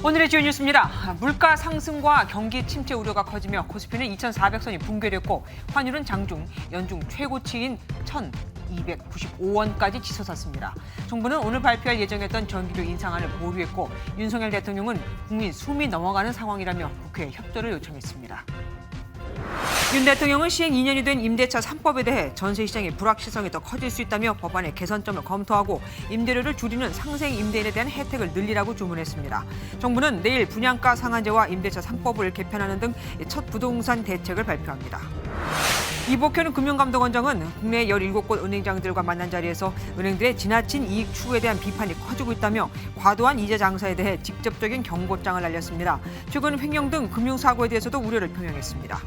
오늘의 주요 뉴스입니다. 물가 상승과 경기 침체 우려가 커지며 코스피는 2,400선이 붕괴됐고 환율은 장중 연중 최고치인 1,295원까지 치솟았습니다. 정부는 오늘 발표할 예정이었던 전기료 인상안을 보류했고 윤석열 대통령은 국민 숨이 넘어가는 상황이라며 국회에 협조를 요청했습니다. 윤 대통령은 시행 2년이 된 임대차 3법에 대해 전세시장의 불확실성이 더 커질 수 있다며 법안의 개선점을 검토하고 임대료를 줄이는 상생 임대인에 대한 혜택을 늘리라고 주문했습니다. 정부는 내일 분양가 상한제와 임대차 3법을 개편하는 등 첫 부동산 대책을 발표합니다. 이복현 금융감독원장은 국내 17곳 은행장들과 만난 자리에서 은행들의 지나친 이익 추구에 대한 비판이 커지고 있다며 과도한 이자 장사에 대해 직접적인 경고장을 날렸습니다. 최근 횡령 등 금융사고에 대해서도 우려를 표명했습니다.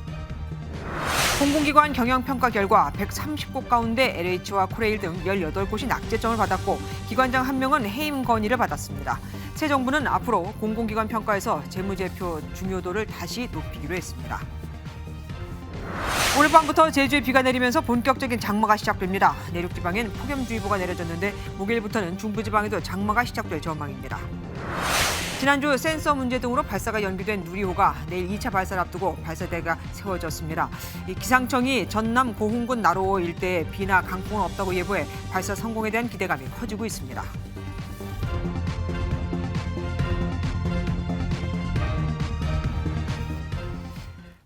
공공기관 경영평가 결과 130곳 가운데 LH와 코레일 등 18곳이 낙제점을 받았고 기관장 1명은 해임 건의를 받았습니다. 새 정부는 앞으로 공공기관 평가에서 재무제표 중요도를 다시 높이기로 했습니다. 오늘 밤부터 제주에 비가 내리면서 본격적인 장마가 시작됩니다. 내륙 지방엔 폭염주의보가 내려졌는데 목요일부터는 중부지방에도 장마가 시작될 전망입니다. 지난주 센서 문제 등으로 발사가 연기된 누리호가 내일 2차 발사를 앞두고 발사대가 세워졌습니다. 기상청이 전남 고흥군 나로호 일대에 비나 강풍은 없다고 예보해 발사 성공에 대한 기대감이 커지고 있습니다.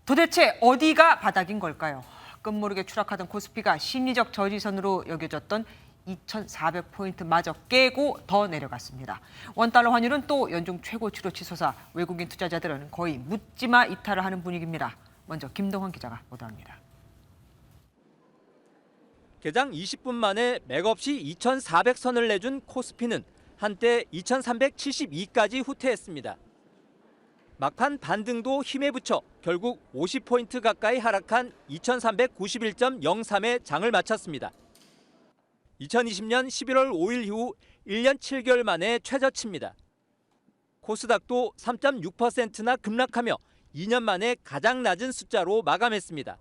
도대체 어디가 바닥인 걸까요? 끝모르게 추락하던 코스피가 심리적 저지선으로 여겨졌던 2,400포인트마저 깨고 더 내려갔습니다. 원달러 환율은 또 연중 최고치로 치솟아 외국인 투자자들은 거의 묻지마 이탈을 하는 분위기입니다. 먼저 김동환 기자가 보도합니다. 개장 20분 만에 맥없이 2,400선을 내준 코스피는 한때 2,372까지 후퇴했습니다. 막판 반등도 힘에 붙여 결국 50포인트 가까이 하락한 2,391.03에 장을 마쳤습니다. 2020년 11월 5일 이후 1년 7개월 만에 최저치입니다. 코스닥도 3.6%나 급락하며 2년 만에 가장 낮은 숫자로 마감했습니다.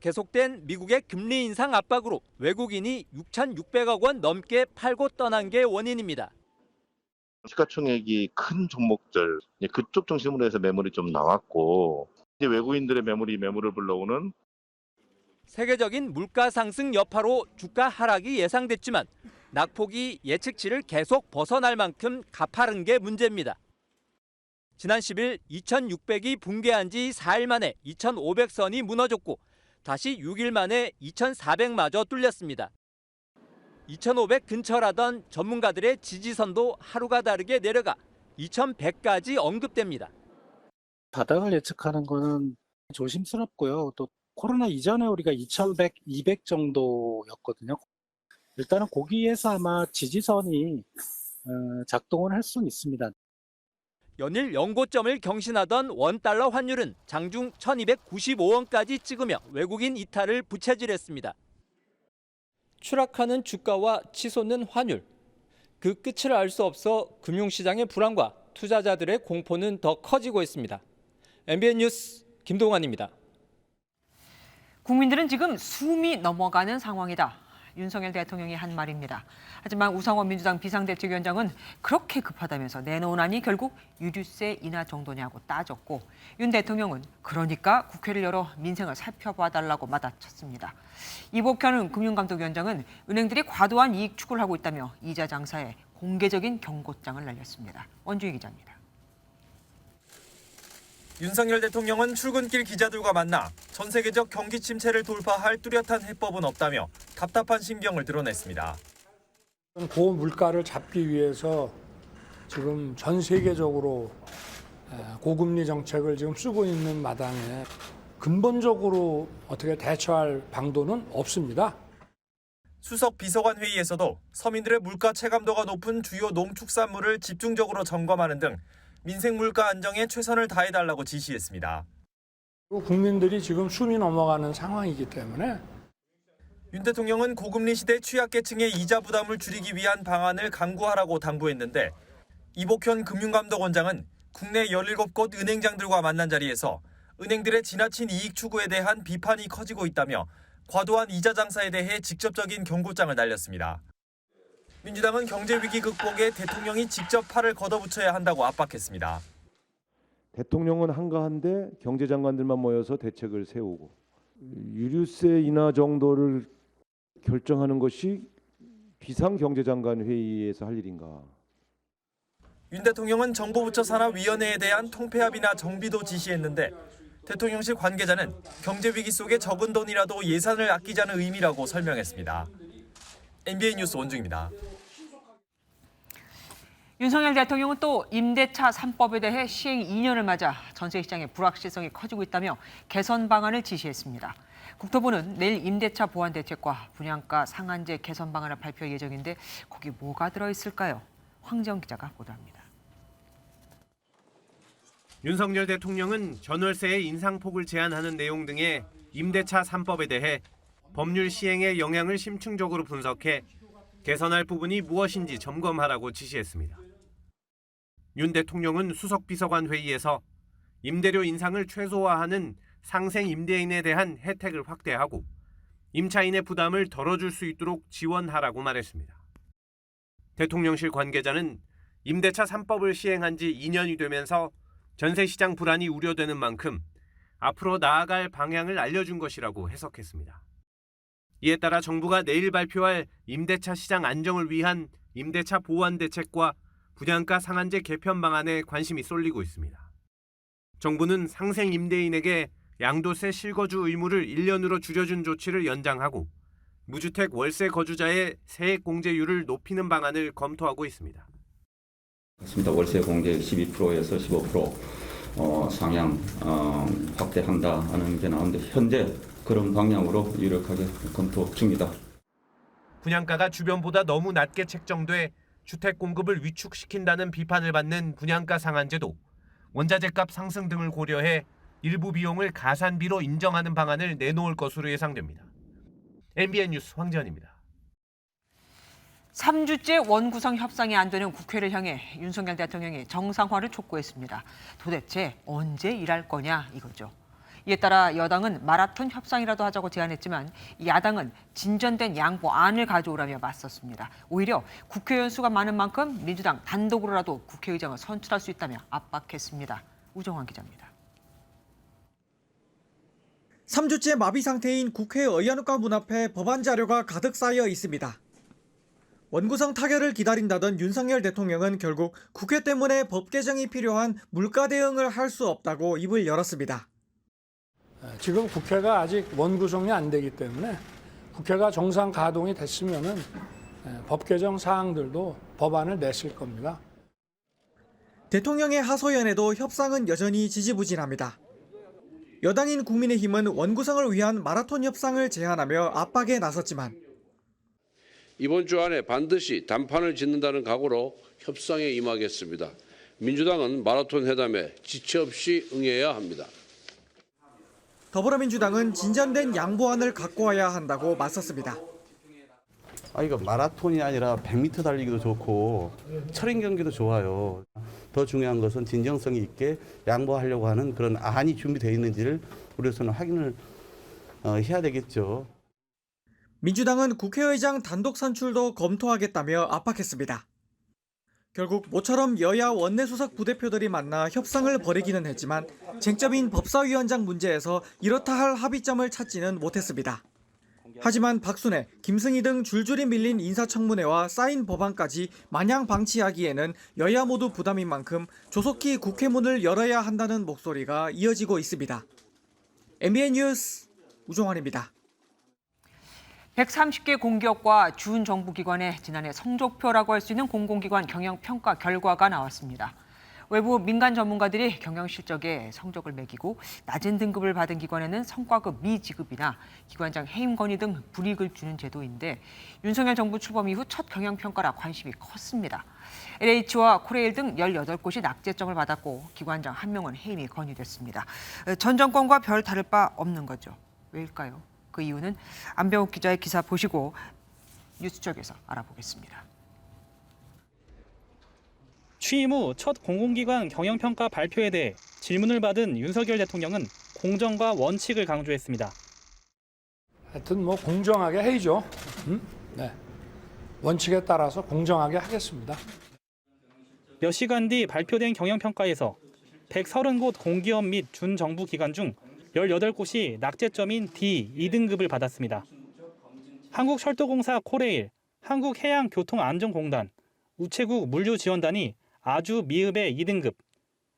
계속된 미국의 금리 인상 압박으로 외국인이 6,600억 원 넘게 팔고 떠난 게 원인입니다. 시가총액이 큰 종목들, 그쪽 중심으로 해서 매물이 좀 나왔고 이제 외국인들의 매물을 불러오는 세계적인 물가 상승 여파로 주가 하락이 예상됐지만 낙폭이 예측치를 계속 벗어날 만큼 가파른 게 문제입니다. 지난 10일 2,600이 붕괴한 지 4일 만에 2,500선이 무너졌고 다시 6일 만에 2,400마저 뚫렸습니다. 2,500 근처라던 전문가들의 지지선도 하루가 다르게 내려가 2,100까지 언급됩니다. 바닥을 예측하는 거는 조심스럽고요. 또 코로나 이전에 우리가 2,100, 200 정도였거든요. 일단은 거기에서 아마 지지선이 작동을 할 수는 있습니다. 연일 연고점을 경신하던 원달러 환율은 장중 1,295원까지 찍으며 외국인 이탈을 부채질했습니다. 추락하는 주가와 치솟는 환율. 그 끝을 알 수 없어 금융시장의 불안과 투자자들의 공포는 더 커지고 있습니다. MBN 뉴스 김동환입니다. 국민들은 지금 숨이 넘어가는 상황이다. 윤석열 대통령이 한 말입니다. 하지만 우상원 민주당 비상대책위원장은 그렇게 급하다면서 내놓은 안이 결국 유류세 인하 정도냐고 따졌고 윤 대통령은 그러니까 국회를 열어 민생을 살펴봐달라고 맞아쳤습니다. 이복현 금융감독위원장은 은행들이 과도한 이익 추구를 하고 있다며 이자 장사에 공개적인 경고장을 날렸습니다. 원주희 기자입니다. 윤석열 대통령은 출근길 기자들과 만나 전 세계적 경기 침체를 돌파할 뚜렷한 해법은 없다며 답답한 심경을 드러냈습니다. 고물가를 잡기 위해서 지금 전 세계적으로 고금리 정책을 지금 쓰고 있는 마당에 근본적으로 어떻게 대처할 방도는 없습니다. 수석 비서관 회의에서도 서민들의 물가 체감도가 높은 주요 농축산물을 집중적으로 점검하는 등 민생 물가 안정에 최선을 다해달라고 지시했습니다. 국민들이 지금 숨이 넘어가는 상황이기 때문에 윤 대통령은 고금리 시대 취약계층의 이자 부담을 줄이기 위한 방안을 강구하라고 당부했는데 이복현 금융감독원장은 국내 17곳 은행장들과 만난 자리에서 은행들의 지나친 이익 추구에 대한 비판이 커지고 있다며 과도한 이자 장사에 대해 직접적인 경고장을 날렸습니다. 민주당은 경제위기 극복에 대통령이 직접 팔을 걷어붙여야 한다고 압박했습니다. 대통령은 한가한데 경제장관들만 모여서 대책을 세우고 유류세 인하 정도를 결정하는 것이 비상경제장관 회의에서 할 일인가? 윤 대통령은 정보부처 산하 위원회에 대한 통폐합이나 정비도 지시했는데 대통령실 관계자는 경제위기 속에 적은 돈이라도 예산을 아끼자는 의미라고 설명했습니다. MBN 뉴스 원중입니다. 윤석열 대통령은 또 임대차 3법에 대해 시행 2년을 맞아 전세시장의 불확실성이 커지고 있다며 개선 방안을 지시했습니다. 국토부는 내일 임대차 보완 대책과 분양가 상한제 개선 방안을 발표할 예정인데 거기 뭐가 들어있을까요? 황재원 기자가 보도합니다. 윤석열 대통령은 전월세의 인상폭을 제한하는 내용 등의 임대차 3법에 대해 법률 시행의 영향을 심층적으로 분석해 개선할 부분이 무엇인지 점검하라고 지시했습니다. 윤 대통령은 수석비서관 회의에서 임대료 인상을 최소화하는 상생 임대인에 대한 혜택을 확대하고 임차인의 부담을 덜어줄 수 있도록 지원하라고 말했습니다. 대통령실 관계자는 임대차 3법을 시행한 지 2년이 되면서 전세시장 불안이 우려되는 만큼 앞으로 나아갈 방향을 알려준 것이라고 해석했습니다. 이에 따라 정부가 내일 발표할 임대차 시장 안정을 위한 임대차 보완 대책과 분양가 상한제 개편 방안에 관심이 쏠리고 있습니다. 정부는 상생 임대인에게 양도세 실거주 의무를 1년으로 줄여준 조치를 연장하고 무주택 월세 거주자의 세액 공제율을 높이는 방안을 검토하고 있습니다. 그렇습니다. 월세 공제 12%에서 15% 상향 확대한다 하는 게 나오는데 현재 그런 방향으로 유력하게 검토 중이다. 분양가가 주변보다 너무 낮게 책정돼 주택 공급을 위축시킨다는 비판을 받는 분양가 상한제도 원자재값 상승 등을 고려해 일부 비용을 가산비로 인정하는 방안을 내놓을 것으로 예상됩니다. MBN 뉴스 황재원입니다. 3주째 원구성 협상이 안 되는 국회를 향해 윤석열 대통령이 정상화를 촉구했습니다. 도대체 언제 일할 거냐 이거죠. 이에 따라 여당은 마라톤 협상이라도 하자고 제안했지만 야당은 진전된 양보안을 가져오라며 맞섰습니다. 오히려 국회의원 수가 많은 만큼 민주당 단독으로라도 국회의장을 선출할 수 있다며 압박했습니다. 우정환 기자입니다. 3주째 마비 상태인 국회 의원과 문 앞에 법안 자료가 가득 쌓여 있습니다. 원구성 타결을 기다린다던 윤석열 대통령은 결국 국회 때문에 법 개정이 필요한 물가 대응을 할 수 없다고 입을 열었습니다. 지금 국회가 아직 원구성이 안 되기 때문에 국회가 정상 가동이 됐으면은 법 개정 사항들도 법안을 냈을 겁니다. 대통령의 하소연에도 협상은 여전히 지지부진합니다. 여당인 국민의힘은 원구성을 위한 마라톤 협상을 제안하며 압박에 나섰지만 이번 주 안에 반드시 단판을 짓는다는 각오로 협상에 임하겠습니다. 민주당은 마라톤 회담에 지체 없이 응해야 합니다. 더불어민주당은 진전된 양보안을 갖고 와야 한다고 맞섰습니다. 이거 마라톤이 아니라 100m 달리기도 좋고 철인 경기도 좋아요. 더 중요한 것은 진정성이 있게 양보하려고 하는 그런 안이 준비되어 있는지를 우리로서는 확인을 해야 되겠죠. 민주당은 국회의장 단독 선출도 검토하겠다며 압박했습니다. 결국 모처럼 여야 원내수석 부대표들이 만나 협상을 벌이기는 했지만 쟁점인 법사위원장 문제에서 이렇다 할 합의점을 찾지는 못했습니다. 하지만 박순애, 김승희 등 줄줄이 밀린 인사청문회와 쌓인 법안까지 마냥 방치하기에는 여야 모두 부담인 만큼 조속히 국회 문을 열어야 한다는 목소리가 이어지고 있습니다. MBN 뉴스 우종환입니다. 130개 공기업과 준정부기관의 지난해 성적표라고 할 수 있는 공공기관 경영평가 결과가 나왔습니다. 외부 민간 전문가들이 경영실적에 성적을 매기고 낮은 등급을 받은 기관에는 성과급 미지급이나 기관장 해임 건의 등 불이익을 주는 제도인데 윤석열 정부 출범 이후 첫 경영평가라 관심이 컸습니다. LH와 코레일 등 18곳이 낙제점을 받았고 기관장 1명은 해임이 건의됐습니다. 전 정권과 별 다를 바 없는 거죠. 왜일까요? 그 이유는 안병욱 기자의 기사 보시고 뉴스쪽에서 알아보겠습니다. 취임 후 첫 공공기관 경영평가 발표에 대해 질문을 받은 윤석열 대통령은 공정과 원칙을 강조했습니다. 하여튼 공정하게 해야죠. 네. 원칙에 따라서 공정하게 하겠습니다. 몇 시간 뒤 발표된 경영평가에서 130곳 공기업 및 준정부 기관 중 18곳이 낙제점인 D 2등급을 받았습니다. 한국철도공사 코레일, 한국해양교통안전공단, 우체국 물류지원단이 아주 미흡의 2등급,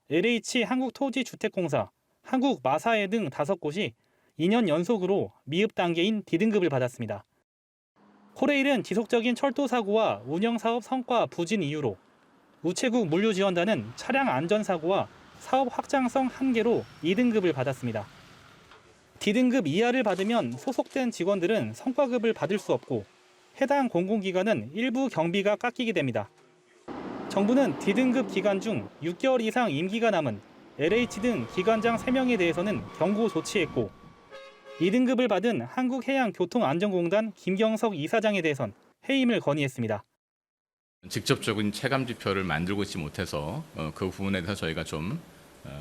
LH 한국토지주택공사, 한국마사회 등 5곳이 2년 연속으로 미흡 단계인 D등급을 받았습니다. 코레일은 지속적인 철도 사고와 운영사업 성과 부진 이유로, 우체국 물류지원단은 차량 안전사고와 사업 확장성 한계로 2등급을 받았습니다. D등급 이하를 받으면 소속된 직원들은 성과급을 받을 수 없고 해당 공공기관은 일부 경비가 깎이게 됩니다. 정부는 D등급 기관 중 6개월 이상 임기가 남은 LH 등 기관장 3명에 대해서는 경고 조치했고 2등급을 받은 한국해양교통안전공단 김경석 이사장에 대해선 해임을 건의했습니다. 직접적인 체감 지표를 만들고 있지 못해서 그 부분에 대해서 저희가 좀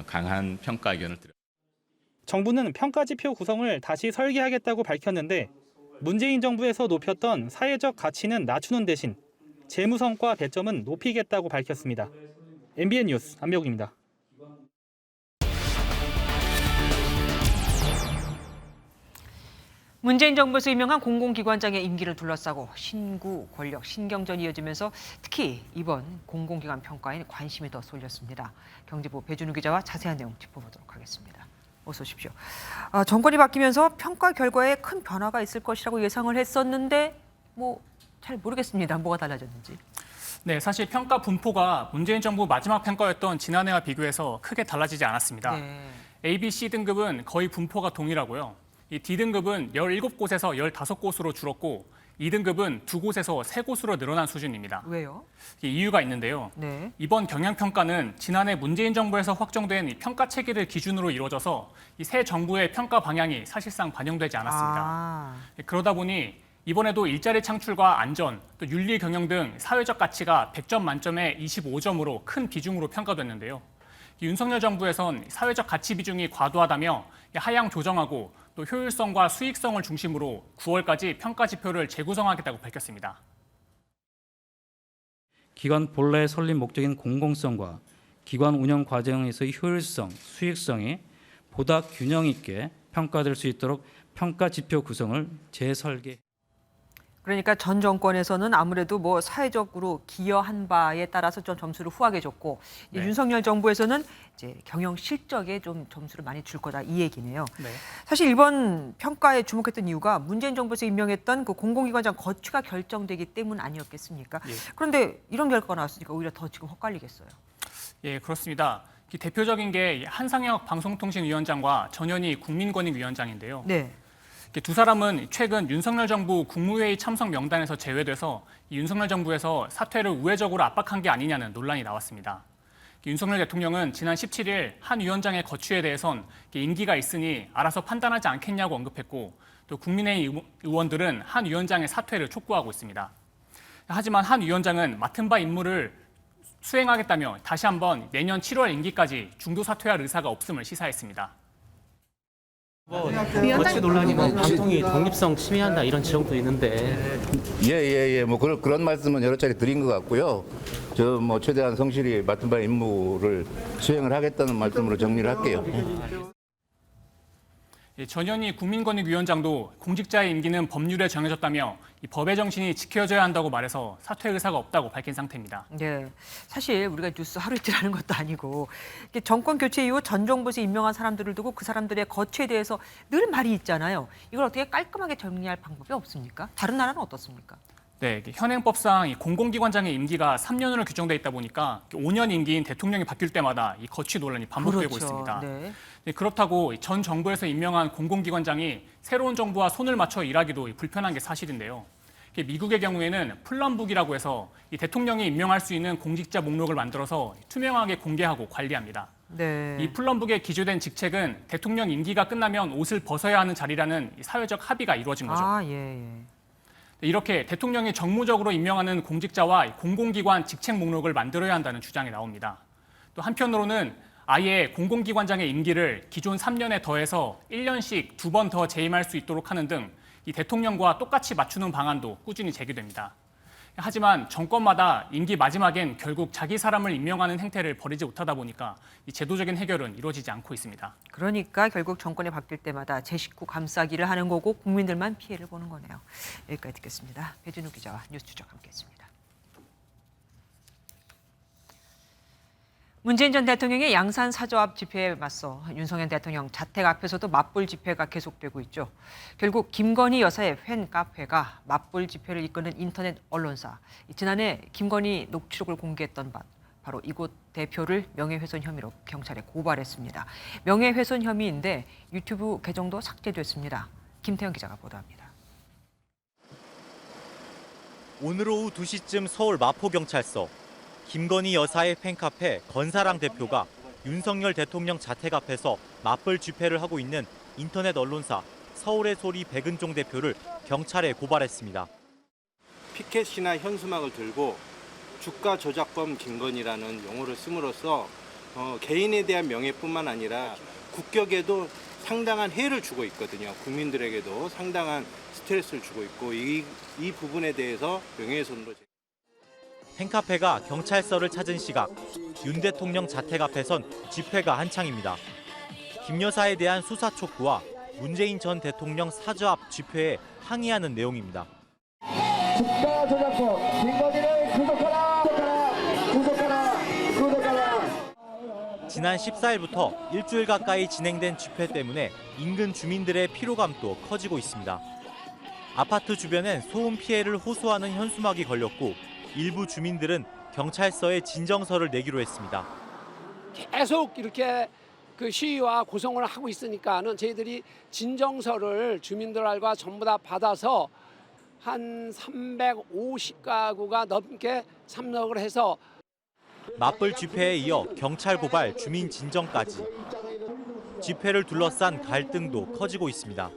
강한 평가 의견을 드렸습니다. 정부는 평가 지표 구성을 다시 설계하겠다고 밝혔는데 문재인 정부에서 높였던 사회적 가치는 낮추는 대신 재무 성과 배점은 높이겠다고 밝혔습니다. MBN 뉴스 안병욱입니다. 문재인 정부에서 임명한 공공기관장의 임기를 둘러싸고 신구, 권력, 신경전이 이어지면서 특히 이번 공공기관 평가에 관심이 더 쏠렸습니다. 경제부 배준우 기자와 자세한 내용 짚어보도록 하겠습니다. 어서 오십시오. 정권이 바뀌면서 평가 결과에 큰 변화가 있을 것이라고 예상을 했었는데 잘 모르겠습니다. 뭐가 달라졌는지. 네, 사실 평가 분포가 문재인 정부 마지막 평가였던 지난해와 비교해서 크게 달라지지 않았습니다. 네. A, B, C 등급은 거의 분포가 동일하고요. 이 D등급은 17곳에서 15곳으로 줄었고 2등급은 2곳에서 3곳으로 늘어난 수준입니다. 왜요? 이유가 있는데요. 네. 이번 경영평가는 지난해 문재인 정부에서 확정된 평가 체계를 기준으로 이루어져서 이 새 정부의 평가 방향이 사실상 반영되지 않았습니다. 그러다 보니 이번에도 일자리 창출과 안전, 또 윤리 경영 등 사회적 가치가 100점 만점에 25점으로 큰 비중으로 평가됐는데요. 윤석열 정부에선 사회적 가치 비중이 과도하다며 하향 조정하고 또 효율성과 수익성을 중심으로 9월까지 평가 지표를 재구성하겠다고 밝혔습니다. 기관 본래의 설립 목적인 공공성과 기관 운영 과정에서의 효율성, 수익성이 보다 균형 있게 평가될 수 있도록 평가 지표 구성을 재설계. 그러니까 전 정권에서는 아무래도 사회적으로 기여한 바에 따라서 좀 점수를 후하게 줬고 네. 윤석열 정부에서는 이제 경영 실적에 좀 점수를 많이 줄 거다 이 얘기네요. 네. 사실 이번 평가에 주목했던 이유가 문재인 정부에서 임명했던 그 공공기관장 거취가 결정되기 때문 아니었겠습니까? 예. 그런데 이런 결과가 나왔으니까 오히려 더 지금 헛갈리겠어요. 예, 그렇습니다. 대표적인 게 한상혁 방송통신위원장과 전현희 국민권익위원장인데요. 네. 두 사람은 최근 윤석열 정부 국무회의 참석 명단에서 제외돼서 윤석열 정부에서 사퇴를 우회적으로 압박한 게 아니냐는 논란이 나왔습니다. 윤석열 대통령은 지난 17일 한 위원장의 거취에 대해선 임기가 있으니 알아서 판단하지 않겠냐고 언급했고 또 국민의힘 의원들은 한 위원장의 사퇴를 촉구하고 있습니다. 하지만 한 위원장은 맡은 바 임무를 수행하겠다며 다시 한번 내년 7월 임기까지 중도 사퇴할 의사가 없음을 시사했습니다. 거취 논란이 방통위 독립성 침해한다 이런 지적도 있는데. 예. 그런 말씀은 여러 차례 드린 것 같고요. 최대한 성실히 맡은 바 임무를 수행을 하겠다는 말씀으로 정리를 할게요. 전현희 국민권익위원장도 공직자의 임기는 법률에 정해졌다며 이 법의 정신이 지켜져야 한다고 말해서 사퇴 의사가 없다고 밝힌 상태입니다. 네, 사실 우리가 뉴스 하루 이틀 하는 것도 아니고 정권 교체 이후 전 정부에서 임명한 사람들을 두고 그 사람들의 거취에 대해서 늘 말이 있잖아요. 이걸 어떻게 깔끔하게 정리할 방법이 없습니까? 다른 나라는 어떻습니까? 네, 현행법상 이 공공기관장의 임기가 3년으로 규정돼 있다 보니까 5년 임기인 대통령이 바뀔 때마다 이 거취 논란이 반복되고 있습니다. 네. 그렇다고 전 정부에서 임명한 공공기관장이 새로운 정부와 손을 맞춰 일하기도 불편한 게 사실인데요. 미국의 경우에는 플럼북이라고 해서 이 대통령이 임명할 수 있는 공직자 목록을 만들어서 투명하게 공개하고 관리합니다. 네. 이 플럼북에 기재된 직책은 대통령 임기가 끝나면 옷을 벗어야 하는 자리라는 사회적 합의가 이루어진 거죠. 예. 이렇게 대통령이 정무적으로 임명하는 공직자와 공공기관 직책 목록을 만들어야 한다는 주장이 나옵니다. 또 한편으로는 아예 공공기관장의 임기를 기존 3년에 더해서 1년씩 2번 더 재임할 수 있도록 하는 등 이 대통령과 똑같이 맞추는 방안도 꾸준히 제기됩니다. 하지만 정권마다 임기 마지막엔 결국 자기 사람을 임명하는 행태를 버리지 못하다 보니까 이 제도적인 해결은 이루어지지 않고 있습니다. 그러니까 결국 정권이 바뀔 때마다 제 식구 감싸기를 하는 거고 국민들만 피해를 보는 거네요. 여기까지 듣겠습니다. 배준우 기자와 뉴스 추적 함께했습니다. 문재인 전 대통령의 양산 사저 앞 집회에 맞서 윤석열 대통령 자택 앞에서도 맞불 집회가 계속되고 있죠. 결국 김건희 여사의 팬 카페가 맞불 집회를 이끄는 인터넷 언론사. 지난해 김건희 녹취록을 공개했던 바로 이곳 대표를 명예훼손 혐의로 경찰에 고발했습니다. 명예훼손 혐의인데 유튜브 계정도 삭제됐습니다. 김태형 기자가 보도합니다. 오늘 오후 2시쯤 서울 마포경찰서. 김건희 여사의 팬카페 건사랑 대표가 윤석열 대통령 자택 앞에서 맞불 집회를 하고 있는 인터넷 언론사 서울의 소리 백은종 대표를 경찰에 고발했습니다. 피켓이나 현수막을 들고 주가 조작범 김건희라는 용어를 씀으로써 개인에 대한 명예뿐만 아니라 국격에도 상당한 해를 주고 있거든요. 국민들에게도 상당한 스트레스를 주고 있고 이 부분에 대해서 명예훼손으로 팬카페가 경찰서를 찾은 시각, 윤 대통령 자택 앞에선 집회가 한창입니다. 김 여사에 대한 수사 촉구와 문재인 전 대통령 사저 앞 집회에 항의하는 내용입니다. 주가 조작범 김건희를 구속하라! 구속하라! 지난 14일부터 일주일 가까이 진행된 집회 때문에 인근 주민들의 피로감도 커지고 있습니다. 아파트 주변엔 소음 피해를 호소하는 현수막이 걸렸고 일부 주민들은 경찰서에 진정서를 내기로 했습니다. 계속 이렇게 그 시위와 고성을 하고 있으니까는 저희들이 진정서를 주민들과 전부 다 받아서 한 350가구가 넘게 참석을 해서 맞불 집회에 이어 경찰 고발, 주민 진정까지. 집회를 둘러싼 갈등도 커지고 있습니다.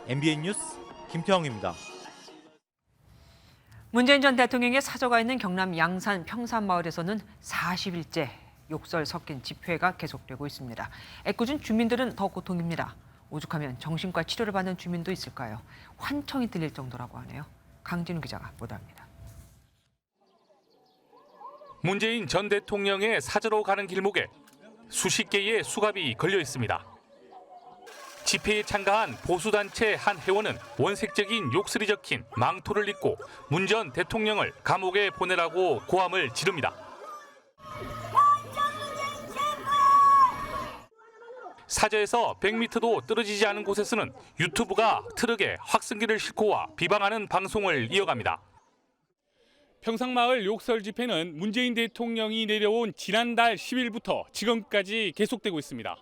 MBN 뉴스 김태형입니다. 문재인 전 대통령의 사저가 있는 경남 양산 평산마을에서는 40일째 욕설 섞인 집회가 계속되고 있습니다. 애꿎은 주민들은 더 고통입니다. 오죽하면 정신과 치료를 받는 주민도 있을까요? 환청이 들릴 정도라고 하네요. 강진우 기자가 보도합니다. 문재인 전 대통령의 사저로 가는 길목에 수십 개의 수갑이 걸려 있습니다. 집회에 참가한 보수단체 한 회원은 원색적인 욕설이 적힌 망토를 입고 문 전 대통령을 감옥에 보내라고 고함을 지릅니다. 사저에서 100m도 떨어지지 않은 곳에서는 유튜브가 트럭에 확성기를 싣고 와 비방하는 방송을 이어갑니다. 평상마을 욕설 집회는 문재인 대통령이 내려온 지난달 10일부터 지금까지 계속되고 있습니다.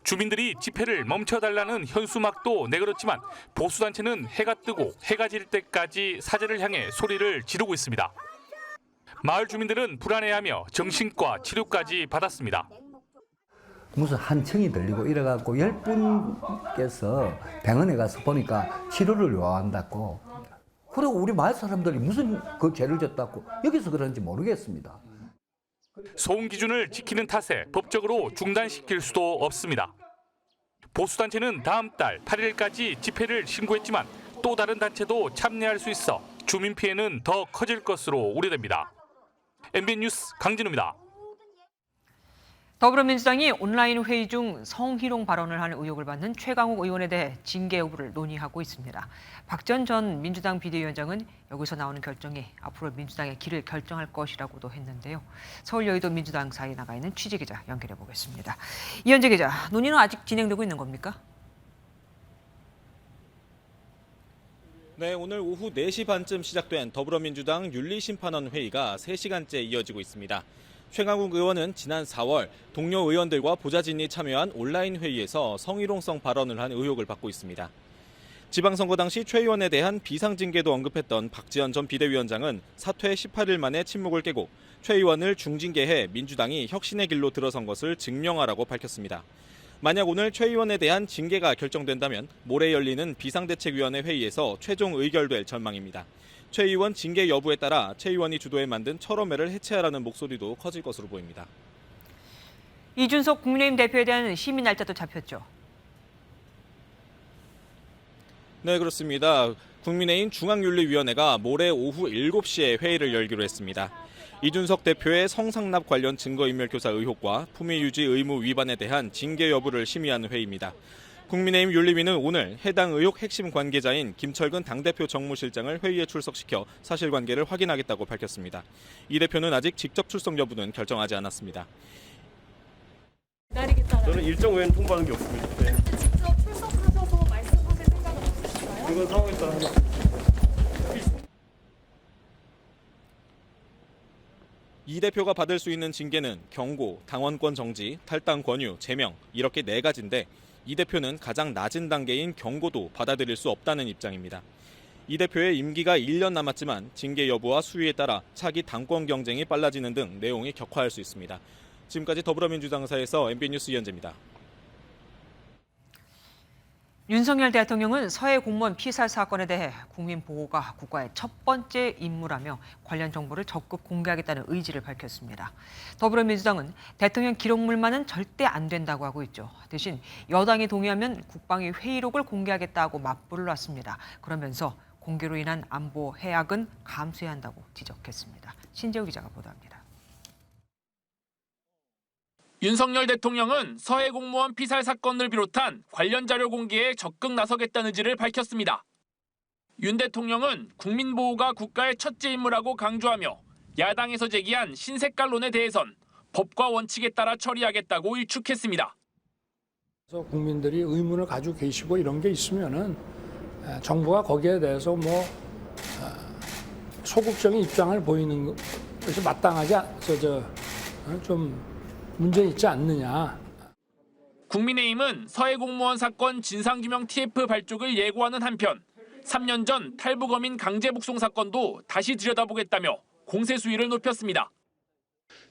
주민들이 집회를 멈춰달라는 현수막도 내걸었지만 보수단체는 해가 뜨고 해가 질 때까지 사저를 향해 소리를 지르고 있습니다. 마을 주민들은 불안해하며 정신과 치료까지 받았습니다. 무슨 한청이 들리고 이래갖고 10분께서 병원에 가서 보니까 치료를 요한다고. 그리고 우리 마을 사람들이 무슨 그 죄를 졌다고 여기서 그런지 모르겠습니다. 소음 기준을 지키는 탓에 법적으로 중단시킬 수도 없습니다. 보수단체는 다음 달 8일까지 집회를 신고했지만 또 다른 단체도 참여할 수 있어 주민 피해는 더 커질 것으로 우려됩니다. MBN 뉴스 강진우입니다. 더불어민주당이 온라인 회의 중 성희롱 발언을 한 의혹을 받는 최강욱 의원에 대해 징계 여부를 논의하고 있습니다. 박지원 전 민주당 비대위원장은 여기서 나오는 결정이 앞으로 민주당의 길을 결정할 것이라고도 했는데요. 서울 여의도 민주당 사이에 나가 있는 취재기자 연결해 보겠습니다. 이현재 기자, 논의는 아직 진행되고 있는 겁니까? 네, 오늘 오후 4시 반쯤 시작된 더불어민주당 윤리심판원 회의가 3시간째 이어지고 있습니다. 최강욱 의원은 지난 4월 동료 의원들과 보좌진이 참여한 온라인 회의에서 성희롱성 발언을 한 의혹을 받고 있습니다. 지방선거 당시 최 의원에 대한 비상징계도 언급했던 박지원 전 비대위원장은 사퇴 18일 만에 침묵을 깨고 최 의원을 중징계해 민주당이 혁신의 길로 들어선 것을 증명하라고 밝혔습니다. 만약 오늘 최 의원에 대한 징계가 결정된다면 모레 열리는 비상대책위원회 회의에서 최종 의결될 전망입니다. 최 의원 징계 여부에 따라 최 의원이 주도해 만든 철험회를 해체하라는 목소리도 커질 것으로 보입니다. 이준석 국민의힘 대표에 대한 심의 날짜도 잡혔죠. 네, 그렇습니다. 국민의힘 중앙윤리위원회가 모레 오후 7시에 회의를 열기로 했습니다. 이준석 대표의 성상납 관련 증거인멸교사 의혹과 품위유지 의무 위반에 대한 징계 여부를 심의하는 회의입니다. 국민의힘 윤리위는 오늘 해당 의혹 핵심 관계자인 김철근 당대표 정무실장을 회의에 출석시켜 사실관계를 확인하겠다고 밝혔습니다. 이 대표는 아직 직접 출석 여부는 결정하지 않았습니다. 저는 일정 외에는 통보하는 게 없습니다. 네. 직접 출석하셔서 말씀하실 생각은 없으신가요? 그건 상황에 따라 이 대표가 받을 수 있는 징계는 경고, 당원권 정지, 탈당 권유, 제명 이렇게 4가지인데 이 대표는 가장 낮은 단계인 경고도 받아들일 수 없다는 입장입니다. 이 대표의 임기가 1년 남았지만 징계 여부와 수위에 따라 차기 당권 경쟁이 빨라지는 등 내용이 격화할 수 있습니다. 지금까지 더불어민주당사에서 MBN뉴스 이현재입니다. 윤석열 대통령은 서해 공무원 피살 사건에 대해 국민 보호가 국가의 첫 번째 임무라며 관련 정보를 적극 공개하겠다는 의지를 밝혔습니다. 더불어민주당은 대통령 기록물만은 절대 안 된다고 하고 있죠. 대신 여당이 동의하면 국방위 회의록을 공개하겠다고 맞불을 놨습니다. 그러면서 공개로 인한 안보 해악은 감수해야 한다고 지적했습니다. 신재우 기자가 보도합니다. 윤석열 대통령은 서해 공무원 피살 사건을 비롯한 관련 자료 공개에 적극 나서겠다는 의지를 밝혔습니다. 윤 대통령은 국민 보호가 국가의 첫째 임무라고 강조하며 야당에서 제기한 신색깔론에 대해선 법과 원칙에 따라 처리하겠다고 일축했습니다. 그래서 국민들이 의문을 가지고 계시고 이런 게 있으면은 정부가 거기에 대해서 소극적인 입장을 보이는 것이 마땅하지 않아서 좀 문제 있지 않느냐. 국민의힘은 서해 공무원 사건 진상규명 TF 발족을 예고하는 한편 3년 전 탈북어민 강제 북송 사건도 다시 들여다보겠다며 공세 수위를 높였습니다.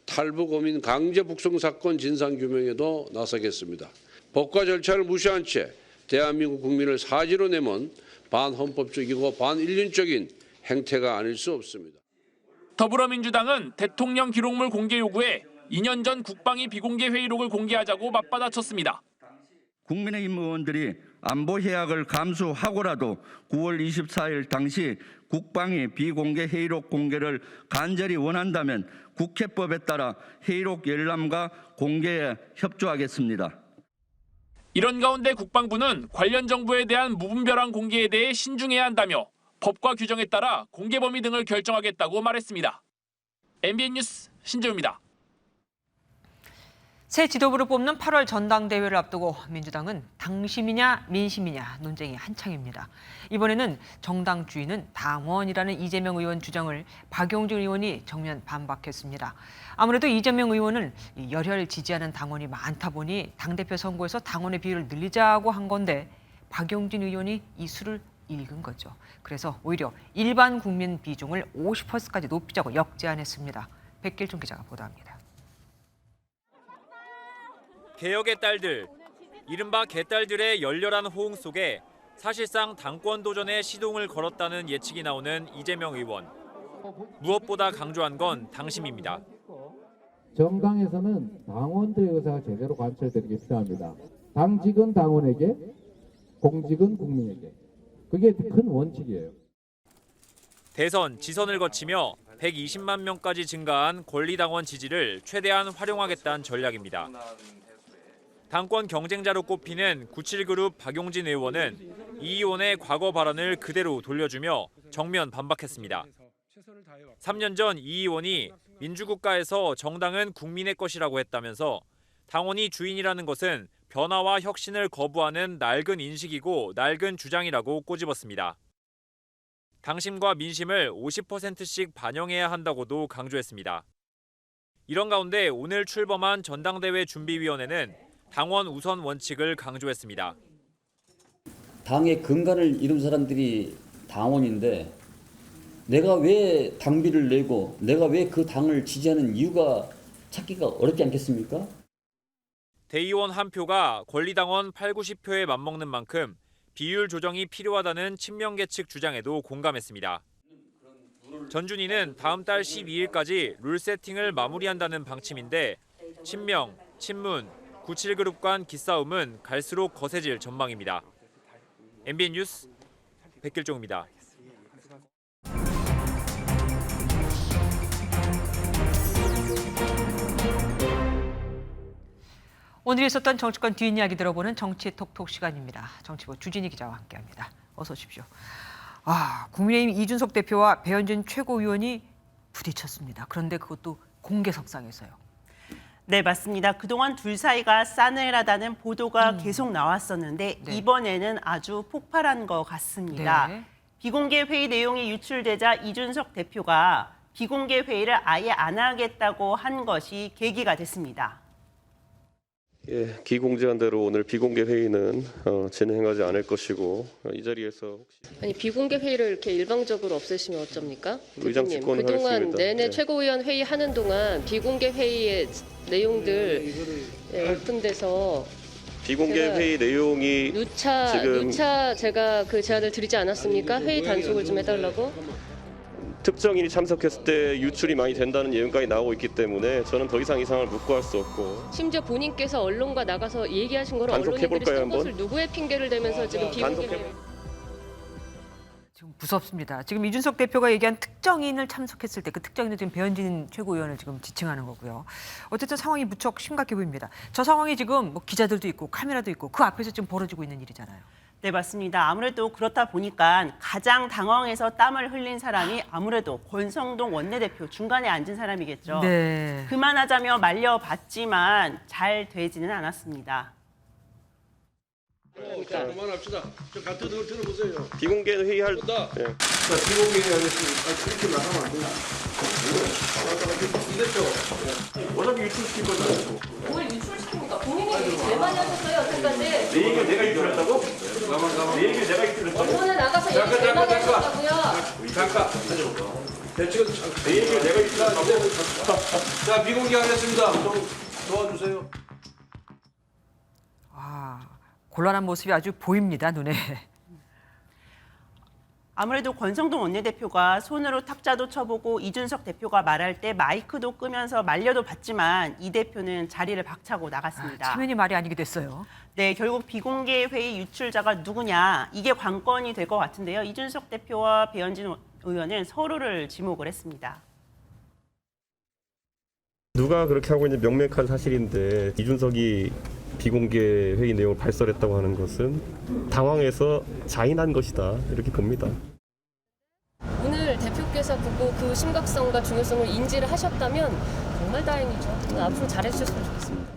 탈북어민 강제 북송 사건 진상규명에도 나서겠습니다. 법과 절차를 무시한 채 대한민국 국민을 사지로 내몬 반헌법적이고 반인륜적인 행태가 아닐 수 없습니다. 더불어민주당은 대통령 기록물 공개 요구에 2년 전 국방위 비공개 회의록을 공개하자고 맞받아쳤습니다. 국민의힘 의원들이 안보 해악을 감수하고라도 9월 24일 당시 국방위 비공개 회의록 공개를 간절히 원한다면 국회법에 따라 회의록 열람과 공개에 협조하겠습니다. 이런 가운데 국방부는 관련 정보에 대한 무분별한 공개에 대해 신중해야 한다며 법과 규정에 따라 공개 범위 등을 결정하겠다고 말했습니다. MBN 뉴스 신재우입니다. 새 지도부를 뽑는 8월 전당대회를 앞두고 민주당은 당심이냐 민심이냐 논쟁이 한창입니다. 이번에는 정당 주인은 당원이라는 이재명 의원 주장을 박용진 의원이 정면 반박했습니다. 아무래도 이재명 의원은 열혈 지지하는 당원이 많다 보니 당대표 선거에서 당원의 비율을 늘리자고 한 건데 박용진 의원이 이 수를 읽은 거죠. 그래서 오히려 일반 국민 비중을 50%까지 높이자고 역제안했습니다. 백길종 기자가 보도합니다. 개혁의 딸들, 이른바 개딸들의 열렬한 호응 속에 사실상 당권 도전에 시동을 걸었다는 예측이 나오는 이재명 의원. 무엇보다 강조한 건 당심입니다. 정당에서는 당원들의 의사가 제대로 관철되는 게 필요합니다. 당직은 당원에게, 공직은 국민에게. 그게 큰 원칙이에요. 대선, 지선을 거치며 120만 명까지 증가한 권리당원 지지를 최대한 활용하겠다는 전략입니다. 당권 경쟁자로 꼽히는 97그룹 박용진 의원은 이 의원의 과거 발언을 그대로 돌려주며 정면 반박했습니다. 3년 전 이 의원이 민주국가에서 정당은 국민의 것이라고 했다면서 당원이 주인이라는 것은 변화와 혁신을 거부하는 낡은 인식이고 낡은 주장이라고 꼬집었습니다. 당심과 민심을 50%씩 반영해야 한다고도 강조했습니다. 이런 가운데 오늘 출범한 전당대회 준비위원회는 당원 우선 원칙을 강조했습니다. 당의 근간을 이룬 사람들이 당원인데 내가 왜 당비를 내고 내가 왜 그 당을 지지하는 이유가 찾기가 어렵지 않겠습니까? 대의원 한 표가 권리당원 8, 90표에 맞먹는 만큼 비율 조정이 필요하다는 친명계 측 주장에도 공감했습니다. 전준희는 다음 달 12일까지 룰 세팅을 마무리한다는 방침인데 친명, 친문, 97그룹 간 기싸움은 갈수록 거세질 전망입니다. MBN 뉴스 백길종입니다. 오늘 있었던 정치권 뒷이야기 들어보는 정치 톡톡 시간입니다. 정치부 주진희 기자와 함께합니다. 어서 오십시오. 국민의힘 이준석 대표와 배현진 최고위원이 부딪혔습니다. 그런데 그것도 공개석상에서요. 네, 맞습니다. 그동안 둘 사이가 싸늘하다는 보도가 계속 나왔었는데 이번에는 아주 폭발한 것 같습니다. 네. 비공개 회의 내용이 유출되자 이준석 대표가 비공개 회의를 아예 안 하겠다고 한 것이 계기가 됐습니다. 예, 기공지한 대로 오늘 비공개 회의는 진행하지 않을 것이고 이 자리에서 혹시 아니 비공개 회의를 이렇게 일방적으로 없애시면 어쩝니까? 의장 대표님, 직권을 그동안 하겠습니다. 내내 네. 최고위원 회의 하는 동안 비공개 회의의 내용들 오픈돼서 비공개 제가 회의 내용이 누차 제가 그 제안을 드리지 않았습니까? 회의 단속을 좀 해달라고. 특정인이 참석했을 때 유출이 많이 된다는 예언까지 나오고 있기 때문에 저는 더 이상 이 상황을 묵고할 수 없고 심지어 본인께서 언론과 나가서 얘기하신 거를 단속해볼까요, 언론인들이 쓴 한번? 것을 누구의 핑계를 대면서 지금 비공개 회의. 지금 무섭습니다. 지금 이준석 대표가 얘기한 특정인을 참석했을 때 그 특정인은 지금 배현진 최고위원을 지금 지칭하는 거고요. 어쨌든 상황이 무척 심각해 보입니다. 저 상황이 지금 뭐 기자들도 있고 카메라도 있고 그 앞에서 지금 벌어지고 있는 일이잖아요. 네, 맞습니다. 아무래도 그렇다 보니까 가장 당황해서 땀을 흘린 사람이 아무래도 권성동 원내대표 중간에 앉은 사람이겠죠. 네. 그만하자며 말려봤지만 잘 되지는 않았습니다. 그만합시다. 저 같은 걸 들어보세요. 비공개 회의할 자, 비공개 회의하겠습니다. 그렇게 나가면 안 된다. 어차피 유출시킬 거잖아요. 뭘 유출시킵니까? 본인이 얘기 제일 많이 하셨어요, 여태까지. 내 얘기를 내가 유출했다고? 내 얘기를 내가 유출했다고? 언론에 나가서 얘기 제일 많이 하셨다고요. 잠깐. 내 얘기를 내가 유출했다고? 자, 비공개 하겠습니다. 좀 도와주세요. 곤란한 모습이 아주 보입니다, 눈에. 아무래도 권성동 원내대표가 손으로 탁자도 쳐보고 이준석 대표가 말할 때 마이크도 끄면서 말려도 봤지만 이 대표는 자리를 박차고 나갔습니다. 체면이 말이 아니게 됐어요. 네, 결국 비공개 회의 유출자가 누구냐 이게 관건이 될 것 같은데요. 이준석 대표와 배현진 의원은 서로를 지목을 했습니다. 누가 그렇게 하고 있는 명백한 사실인데 이준석이 비공개 회의 내용을 발설했다고 하는 것은 당황해서 자인한 것이다 이렇게 봅니다. 오늘 대표께서 보고 그 심각성과 중요성을 인지를 하셨다면 정말 다행이죠. 앞으로 잘해주셨으면 좋겠습니다.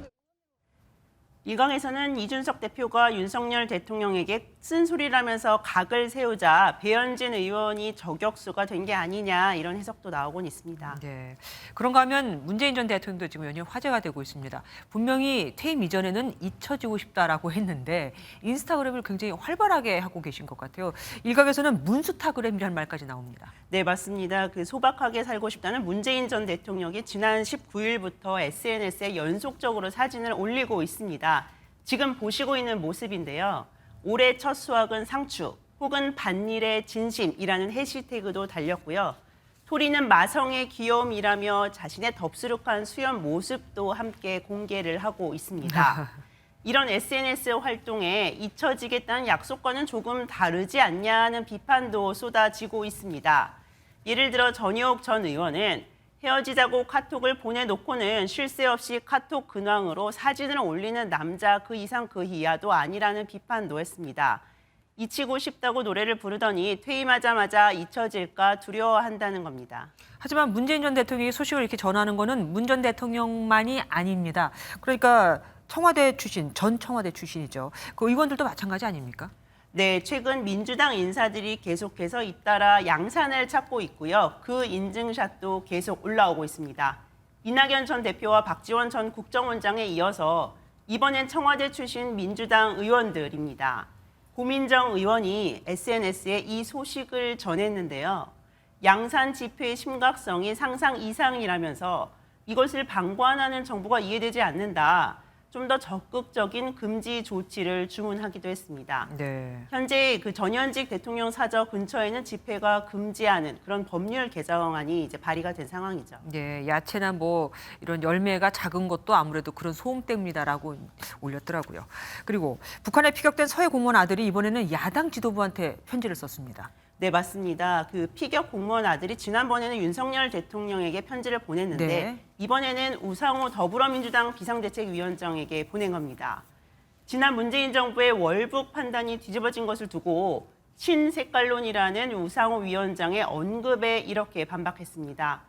일각에서는 이준석 대표가 윤석열 대통령에게 쓴소리라면서 각을 세우자 배현진 의원이 저격수가 된 게 아니냐 이런 해석도 나오곤 있습니다. 네. 그런가 하면 문재인 전 대통령도 지금 연일 화제가 되고 있습니다. 분명히 퇴임 이전에는 잊혀지고 싶다라고 했는데 인스타그램을 굉장히 활발하게 하고 계신 것 같아요. 일각에서는 문스타그램이라는 말까지 나옵니다. 네, 맞습니다. 그 소박하게 살고 싶다는 문재인 전 대통령이 지난 19일부터 SNS에 연속적으로 사진을 올리고 있습니다. 지금 보시고 있는 모습인데요. 올해 첫 수확은 상추 혹은 밭일의 진심이라는 해시태그도 달렸고요. 토리는 마성의 귀여움이라며 자신의 덥수룩한 수염 모습도 함께 공개를 하고 있습니다. 이런 SNS 활동에 잊혀지겠다는 약속과는 조금 다르지 않냐는 비판도 쏟아지고 있습니다. 예를 들어 전희옥 전 의원은 헤어지자고 카톡을 보내놓고는 쉴 새 없이 카톡 근황으로 사진을 올리는 남자 그 이상 그 이하도 아니라는 비판도 했습니다. 잊히고 싶다고 노래를 부르더니 퇴임하자마자 잊혀질까 두려워한다는 겁니다. 하지만 문재인 전 대통령이 소식을 이렇게 전하는 거는 문 전 대통령만이 아닙니다. 그러니까 청와대 출신, 전 청와대 출신이죠. 그 의원들도 마찬가지 아닙니까? 네, 최근 민주당 인사들이 계속해서 잇따라 양산을 찾고 있고요. 그 인증샷도 계속 올라오고 있습니다. 이낙연 전 대표와 박지원 전 국정원장에 이어서 이번엔 청와대 출신 민주당 의원들입니다. 고민정 의원이 SNS에 이 소식을 전했는데요. 양산 집회의 심각성이 상상 이상이라면서 이것을 방관하는 정부가 이해되지 않는다. 좀 더 적극적인 금지 조치를 주문하기도 했습니다. 네. 현재 그 전현직 대통령 사저 근처에는 집회가 금지하는 그런 법률 개정안이 이제 발의가 된 상황이죠. 네, 야채나 뭐 이런 열매가 작은 것도 아무래도 그런 소음 때문이다라고 올렸더라고요. 그리고 북한에 피격된 서해 공무원 아들이 이번에는 야당 지도부한테 편지를 썼습니다. 네, 맞습니다. 그 피격 공무원 아들이 지난번에는 윤석열 대통령에게 편지를 보냈는데 네. 이번에는 우상호 더불어민주당 비상대책위원장에게 보낸 겁니다. 지난 문재인 정부의 월북 판단이 뒤집어진 것을 두고 친색깔론이라는 우상호 위원장의 언급에 이렇게 반박했습니다.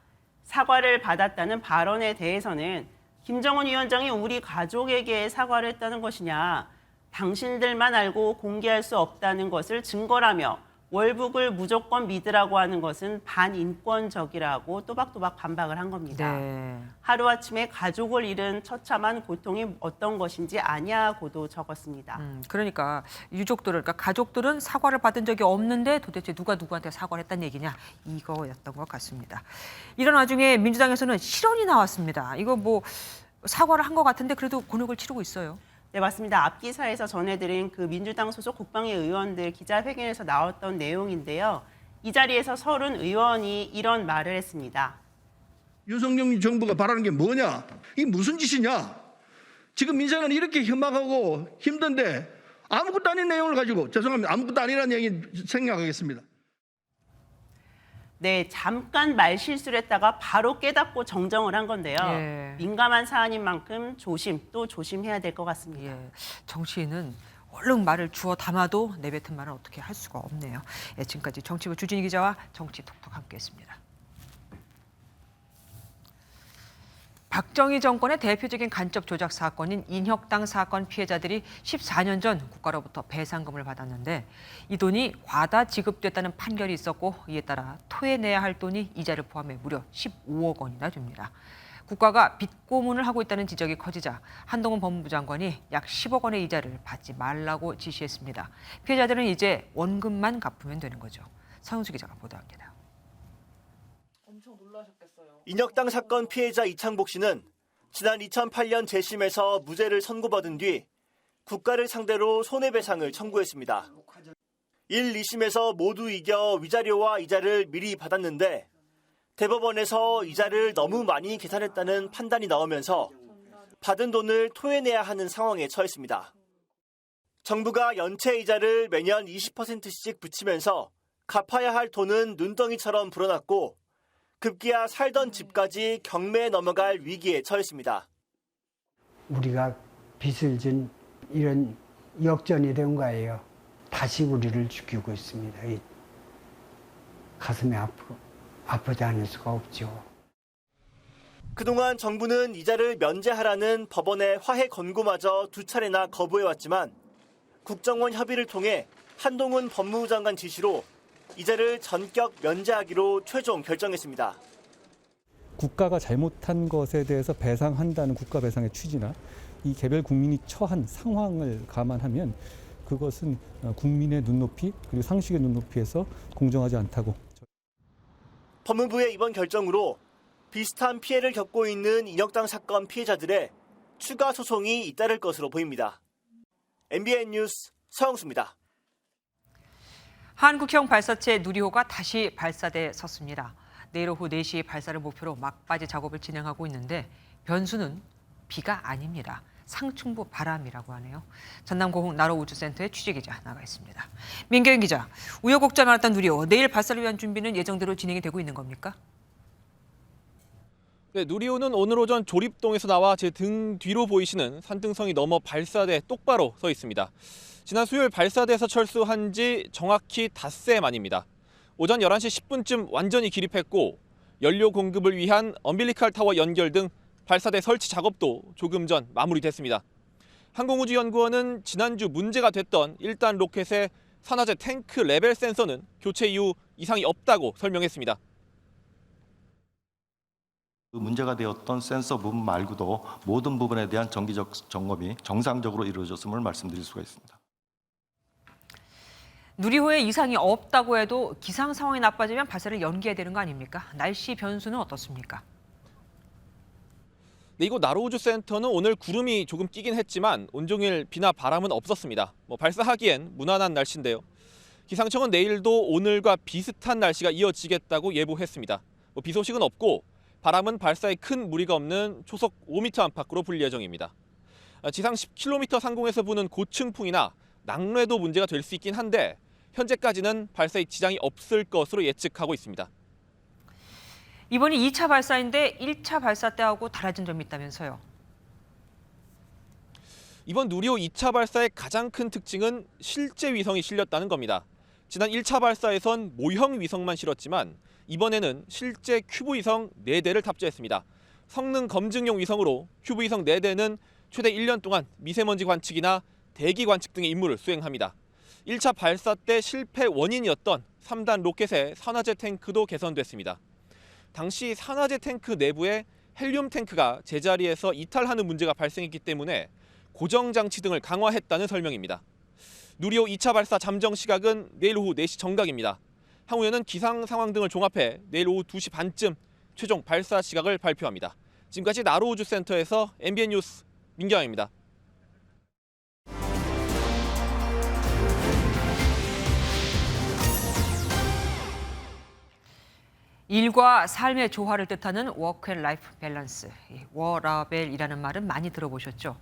사과를 받았다는 발언에 대해서는 김정은 위원장이 우리 가족에게 사과를 했다는 것이냐, 당신들만 알고 공개할 수 없다는 것을 증거라며 월북을 무조건 믿으라고 하는 것은 반인권적이라고 또박또박 반박을 한 겁니다. 네. 하루아침에 가족을 잃은 처참한 고통이 어떤 것인지 아냐고도 적었습니다. 그러니까 유족들은, 그러니까 가족들은 사과를 받은 적이 없는데 도대체 누가 누구한테 사과를 했다는 얘기냐, 이거였던 것 같습니다. 이런 와중에 민주당에서는 실언이 나왔습니다. 이거 뭐 사과를 한 것 같은데 그래도 곤혹을 치르고 있어요. 네, 맞습니다. 앞 기사에서 전해드린 그 민주당 소속 국방위 의원들 기자회견에서 나왔던 내용인데요. 이 자리에서 30 의원이 이런 말을 했습니다. 윤석열 정부가 바라는 게 뭐냐? 이게 무슨 짓이냐? 지금 민생은 이렇게 험악하고 힘든데 아무것도 아닌 내용을 가지고, 죄송합니다, 아무것도 아니라는 얘기 생략하겠습니다. 네, 잠깐 말실수를 했다가 바로 깨닫고 정정을 한 건데요. 예. 민감한 사안인 만큼 또 조심해야 될 것 같습니다. 예, 정치인은 얼른 말을 주워 담아도 내뱉은 말은 어떻게 할 수가 없네요. 예, 지금까지 정치부 주진희 기자와 정치톡톡 함께했습니다. 박정희 정권의 대표적인 간첩 조작 사건인 인혁당 사건 피해자들이 14년 전 국가로부터 배상금을 받았는데 이 돈이 과다 지급됐다는 판결이 있었고 이에 따라 토해내야 할 돈이 이자를 포함해 무려 15억 원이나 됩니다. 국가가 빚고문을 하고 있다는 지적이 커지자 한동훈 법무부 장관이 약 10억 원의 이자를 받지 말라고 지시했습니다. 피해자들은 이제 원금만 갚으면 되는 거죠. 서윤수 기자가 보도합니다. 엄청 놀라셨겠어요. 인혁당 사건 피해자 이창복 씨는 지난 2008년 재심에서 무죄를 선고받은 뒤 국가를 상대로 손해배상을 청구했습니다. 1, 2심에서 모두 이겨 위자료와 이자를 미리 받았는데 대법원에서 이자를 너무 많이 계산했다는 판단이 나오면서 받은 돈을 토해내야 하는 상황에 처했습니다. 정부가 연체 이자를 매년 20%씩 붙이면서 갚아야 할 돈은 눈덩이처럼 불어났고 급기야 살던 집까지 경매에 넘어갈 위기에 처했습니다. 우리가 빚을 진 이런 역전이 된 거예요. 다시 우리를 죽이고 있습니다. 가슴이 아프지 않을 수가 없죠. 그동안 정부는 이자를 면제하라는 법원의 화해 권고마저 2차례나 거부해왔지만 국정원 협의를 통해 한동훈 법무부 장관 지시로 이자를 전격 면제하기로 최종 결정했습니다. 국가가 잘못한 것에 대해서 배상한다는 국가 배상의 취지나 이 개별 국민이 처한 상황을 감안하면 그것은 국민의 눈높이 그리고 상식의 눈높이에서 공정하지 않다고. 법무부의 이번 결정으로 비슷한 피해를 겪고 있는 인혁당 사건 피해자들의 추가 소송이 잇따를 것으로 보입니다. MBN 뉴스 서영수입니다. 한국형 발사체 누리호가 다시 발사대에 섰습니다. 내일 오후 4시 발사를 목표로 막바지 작업을 진행하고 있는데 변수는 비가 아닙니다. 상충부 바람이라고 하네요. 전남고흥 나로우주센터의 취재기자 나가 있습니다. 민경인 기자, 우여곡절 많았던 누리호, 내일 발사를 위한 준비는 예정대로 진행이 되고 있는 겁니까? 네, 누리호는 오늘 오전 조립동에서 나와 제 등 뒤로 보이시는 산등성이 넘어 발사대에 똑바로 서 있습니다. 지난 수요일 발사대에서 철수한 지 정확히 닷새 만입니다. 오전 11시 10분쯤 완전히 기립했고 연료 공급을 위한 엄빌리칼 타워 연결 등 발사대 설치 작업도 조금 전 마무리됐습니다. 항공우주연구원은 지난주 문제가 됐던 1단 로켓의 산화제 탱크 레벨 센서는 교체 이후 이상이 없다고 설명했습니다. 문제가 되었던 센서 부분 말고도 모든 부분에 대한 정기적 점검이 정상적으로 이루어졌음을 말씀드릴 수가 있습니다. 누리호에 이상이 없다고 해도 기상 상황이 나빠지면 발사를 연기해야 되는 거 아닙니까? 날씨 변수는 어떻습니까? 네, 이곳 나로우주센터는 오늘 구름이 조금 끼긴 했지만 온종일 비나 바람은 없었습니다. 발사하기엔 무난한 날씨인데요. 기상청은 내일도 오늘과 비슷한 날씨가 이어지겠다고 예보했습니다. 비 소식은 없고 바람은 발사에 큰 무리가 없는 초속 5m 안팎으로 불 예정입니다. 지상 10km 상공에서 부는 고층풍이나 낙뢰도 문제가 될 수 있긴 한데 현재까지는 발사에 지장이 없을 것으로 예측하고 있습니다. 이번이 2차 발사인데 1차 발사 때하고 달라진 점이 있다면서요. 이번 누리호 2차 발사의 가장 큰 특징은 실제 위성이 실렸다는 겁니다. 지난 1차 발사에선 모형 위성만 실었지만 이번에는 실제 큐브 위성 4대를 탑재했습니다. 성능 검증용 위성으로 큐브 위성 4대는 최대 1년 동안 미세먼지 관측이나 대기 관측 등의 임무를 수행합니다. 1차 발사 때 실패 원인이었던 3단 로켓의 산화제 탱크도 개선됐습니다. 당시 산화제 탱크 내부에 헬륨 탱크가 제자리에서 이탈하는 문제가 발생했기 때문에 고정 장치 등을 강화했다는 설명입니다. 누리호 2차 발사 잠정 시각은 내일 오후 4시 정각입니다. 향후에는 기상 상황 등을 종합해 내일 오후 2시 반쯤 최종 발사 시각을 발표합니다. 지금까지 나로우주센터에서 MBN 뉴스 민경입니다. 일과 삶의 조화를 뜻하는 워크 앤 라이프 밸런스, 워라벨이라는 말은 많이 들어보셨죠?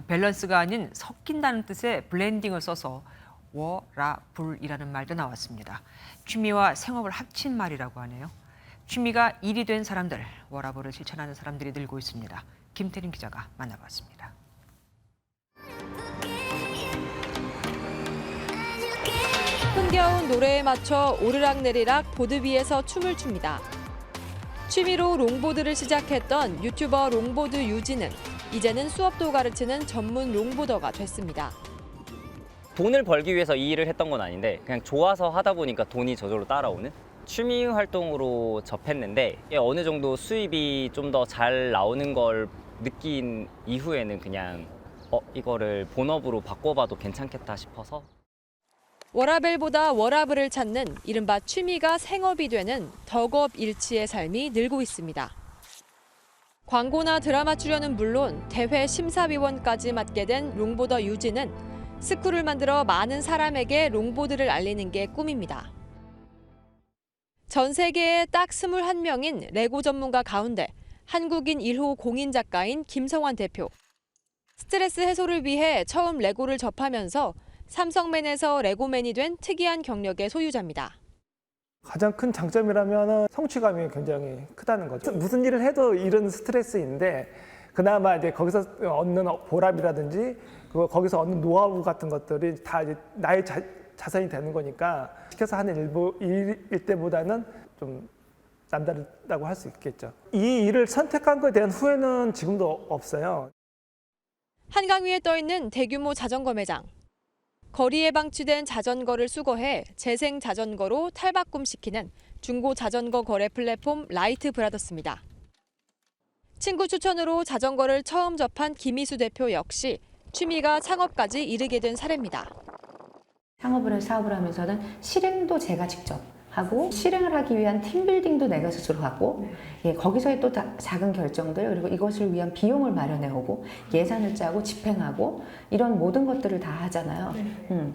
밸런스가 아닌 섞인다는 뜻의 블렌딩을 써서 워라불이라는 말도 나왔습니다. 취미와 생업을 합친 말이라고 하네요. 취미가 일이 된 사람들, 워라불을 실천하는 사람들이 늘고 있습니다. 김태림 기자가 만나봤습니다. 흥겨운 노래에 맞춰 오르락내리락 보드 위에서 춤을 춥니다. 취미로 롱보드를 시작했던 유튜버 롱보드 유지는 이제는 수업도 가르치는 전문 롱보더가 됐습니다. 돈을 벌기 위해서 이 일을 했던 건 아닌데 그냥 좋아서 하다 보니까 돈이 저절로 따라오는 취미 활동으로 접했는데 어느 정도 수입이 좀 더 잘 나오는 걸 느낀 이후에는 그냥 이거를 본업으로 바꿔봐도 괜찮겠다 싶어서 워라벨보다 워라블을 찾는 이른바 취미가 생업이 되는 덕업일치의 삶이 늘고 있습니다. 광고나 드라마 출연은 물론 대회 심사위원까지 맡게 된 롱보더 유지는 스쿨을 만들어 많은 사람에게 롱보드를 알리는 게 꿈입니다. 전 세계에 딱 21명인 레고 전문가 가운데 한국인 1호 공인 작가인 김성환 대표. 스트레스 해소를 위해 처음 레고를 접하면서 삼성맨에서 레고맨이 된 특이한 경력의 소유자입니다. 가장 큰 장점이라면 성취감이 굉장히 크다는 거죠. 무슨 일을 해도 이런 스트레스인데 그나마 이제 거기서 얻는 보람이라든지 거기서 얻는 노하우 같은 것들이 다 이제 나의 자산이 되는 거니까 시켜서 하는 일일 때보다는 좀 남다르다고 할 수 있겠죠. 이 일을 선택한 것에 대한 후회는 지금도 없어요. 한강 위에 떠 있는 대규모 자전거 매장. 거리에 방치된 자전거를 수거해 재생 자전거로 탈바꿈시키는 중고 자전거 거래 플랫폼 라이트 브라더스입니다. 친구 추천으로 자전거를 처음 접한 김희수 대표 역시 취미가 창업까지 이르게 된 사례입니다. 창업을 해서 사업을 하면서는 실행도 제가 직접 하고 실행을 하기 위한 팀빌딩도 내가 스스로 하고 거기서의 또 작은 결정들 그리고 이것을 위한 비용을 마련해오고 예산을 짜고 집행하고 이런 모든 것들을 다 하잖아요.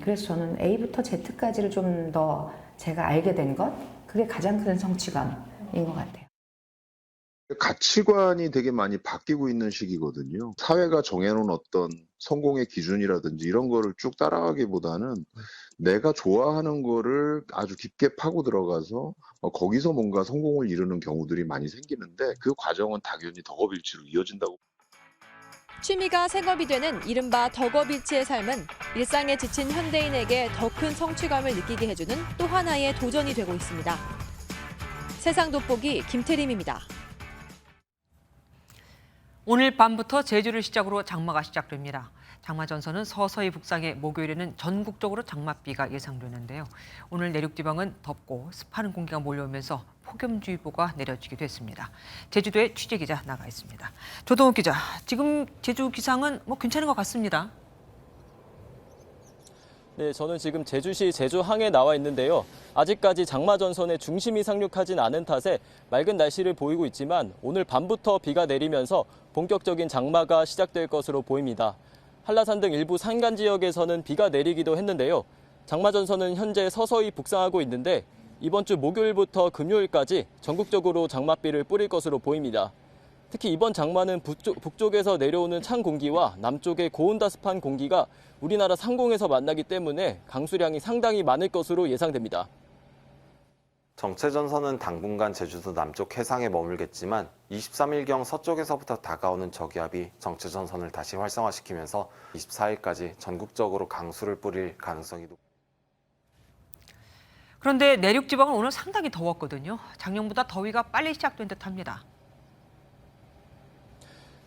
그래서 저는 A부터 Z까지를 좀 더 제가 알게 된 것 그게 가장 큰 성취감인 것 같아요. 가치관이 되게 많이 바뀌고 있는 시기거든요. 사회가 정해놓은 어떤 성공의 기준이라든지 이런 거를 쭉 따라가기보다는 내가 좋아하는 거를 아주 깊게 파고 들어가서 거기서 뭔가 성공을 이루는 경우들이 많이 생기는데 그 과정은 당연히 덕업일치로 이어진다고. 취미가 생업이 되는 이른바 덕업일치의 삶은 일상에 지친 현대인에게 더 큰 성취감을 느끼게 해주는 또 하나의 도전이 되고 있습니다. 세상 돋보기 김태림입니다. 오늘 밤부터 제주를 시작으로 장마가 시작됩니다. 장마 전선은 서서히 북상해 목요일에는 전국적으로 장맛비가 예상되는데요. 오늘 내륙 지방은 덥고 습한 공기가 몰려오면서 폭염주의보가 내려지기도 했습니다. 제주도에 취재기자 나가 있습니다. 조동욱 기자, 지금 제주 기상은 괜찮은 것 같습니다. 네, 저는 지금 제주시 제주항에 나와 있는데요. 아직까지 장마 전선의 중심이 상륙하진 않은 탓에 맑은 날씨를 보이고 있지만 오늘 밤부터 비가 내리면서 본격적인 장마가 시작될 것으로 보입니다. 한라산 등 일부 산간 지역에서는 비가 내리기도 했는데요. 장마 전선은 현재 서서히 북상하고 있는데 이번 주 목요일부터 금요일까지 전국적으로 장맛비를 뿌릴 것으로 보입니다. 특히 이번 장마는 북쪽에서 내려오는 찬 공기와 남쪽의 고온다습한 공기가 우리나라 상공에서 만나기 때문에 강수량이 상당히 많을 것으로 예상됩니다. 정체전선은 당분간 제주도 남쪽 해상에 머물겠지만 23일경 서쪽에서부터 다가오는 저기압이 정체전선을 다시 활성화시키면서 24일까지 전국적으로 강수를 뿌릴 가능성이 높습니다. 그런데 내륙 지방은 오늘 상당히 더웠거든요. 작년보다 더위가 빨리 시작된 듯합니다.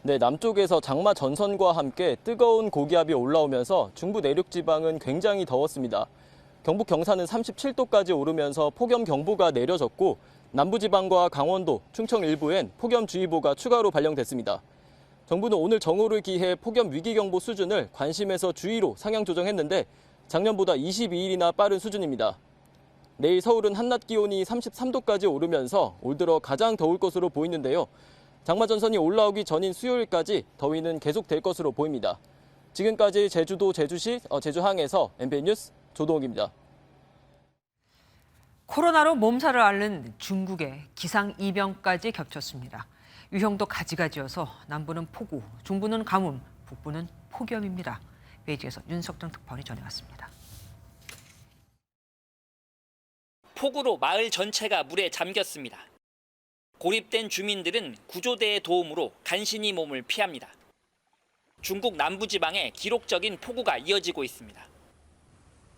네, 남쪽에서 장마 전선과 함께 뜨거운 고기압이 올라오면서 중부 내륙 지방은 굉장히 더웠습니다. 경북 경산은 37도까지 오르면서 폭염경보가 내려졌고 남부 지방과 강원도, 충청 일부엔 폭염주의보가 추가로 발령됐습니다. 정부는 오늘 정오를 기해 폭염 위기경보 수준을 관심에서 주의로 상향 조정했는데 작년보다 22일이나 빠른 수준입니다. 내일 서울은 한낮 기온이 33도까지 오르면서 올 들어 가장 더울 것으로 보이는데요. 장마 전선이 올라오기 전인 수요일까지 더위는 계속될 것으로 보입니다. 지금까지 제주도 제주시 제주항에서 MBN 뉴스 조동욱입니다. 코로나로 몸살을 앓는 중국에 기상이병까지 겹쳤습니다. 유형도 가지가지여서 남부는 폭우, 중부는 가뭄, 북부는 폭염입니다. 베이징에서 윤석정 특파원이 전해왔습니다. 폭우로 마을 전체가 물에 잠겼습니다. 고립된 주민들은 구조대의 도움으로 간신히 몸을 피합니다. 중국 남부지방에 기록적인 폭우가 이어지고 있습니다.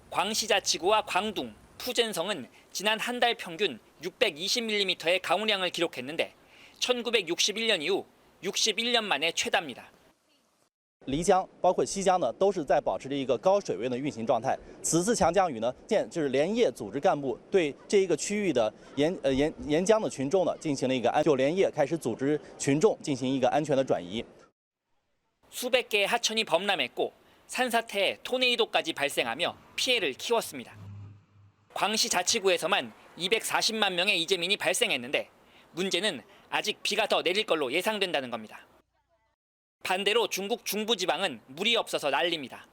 광시자치구와 광둥, 푸젠성은 지난 한 달 평균 620mm의 강우량을 기록했는데 1961년 이후 61년 만에 최다입니다. 漓江包括西江呢，都是在保持着一个高水位的运行状态。此次强降雨呢，现就是连夜组织干部对这一个区域的沿江的群众呢进行了一个就连夜开始组织群众进行一个安全的转移。 수백 개의 하천이 범람했고 산사태에 토네이도까지 발생하며 피해를 키웠습니다. 광시자치구에서만 240만 명의 이재민이 발생했는데 문제는 아직 비가 더 내릴 걸로 예상된다는 겁니다. 반대로 중국 중부지방은 물이 없어서 난립니다.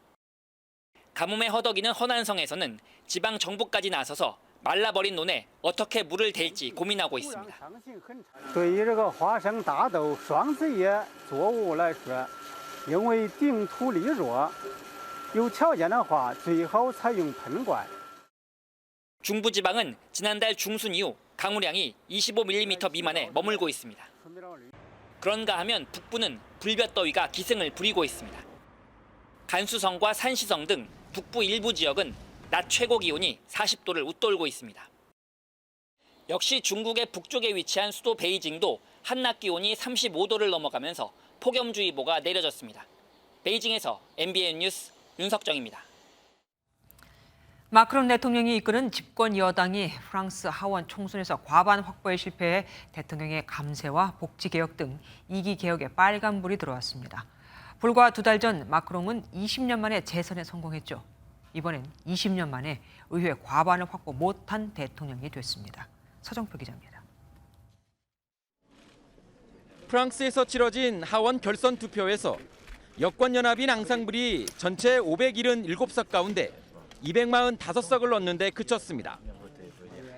가뭄에 허덕이는 허난성에서는 지방 정부까지 나서서 말라버린 논에 어떻게 물을 댈지 고민하고 있습니다. 对于这个花生、大豆、双子叶作物来说，因为顶土力弱，有条件的话最好采用喷灌。 중부지방은 지난달 중순 이후 강우량이 25mm 미만에 머물고 있습니다. 그런가 하면 북부는 불볕더위가 기승을 부리고 있습니다. 간수성과 산시성 등 북부 일부 지역은 낮 최고 기온이 40도를 웃돌고 있습니다. 역시 중국의 북쪽에 위치한 수도 베이징도 한낮 기온이 35도를 넘어가면서 폭염주의보가 내려졌습니다. 베이징에서 MBN 뉴스 윤석정입니다. 마크롱 대통령이 이끄는 집권 여당이 프랑스 하원 총선에서 과반 확보에 실패해 대통령의 감세와 복지 개혁 등 2기 개혁에 빨간불이 들어왔습니다. 불과 2달 전 마크롱은 20년 만에 재선에 성공했죠. 이번엔 20년 만에 의회 과반을 확보 못한 대통령이 됐습니다. 서정표 기자입니다. 프랑스에서 치러진 하원 결선 투표에서 여권연합인 앙상블이 전체 577석 가운데 245석을 얻는 데 그쳤습니다.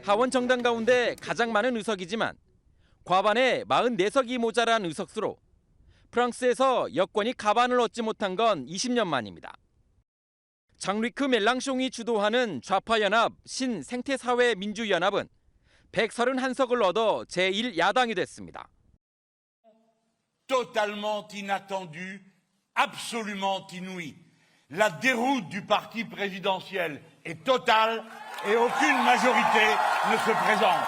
하원 정당 가운데 가장 많은 의석이지만 과반의 44석이 모자란 의석수로 프랑스에서 여권이 과반을 얻지 못한 건 20년 만입니다. 장르크 멜랑숑이 주도하는 좌파연합 신생태사회민주연합은 131석을 얻어 제1야당이 됐습니다. Totalement inattendu, absolument inouï. La déroute du parti présidentiel est totale et aucune majorité ne se présente.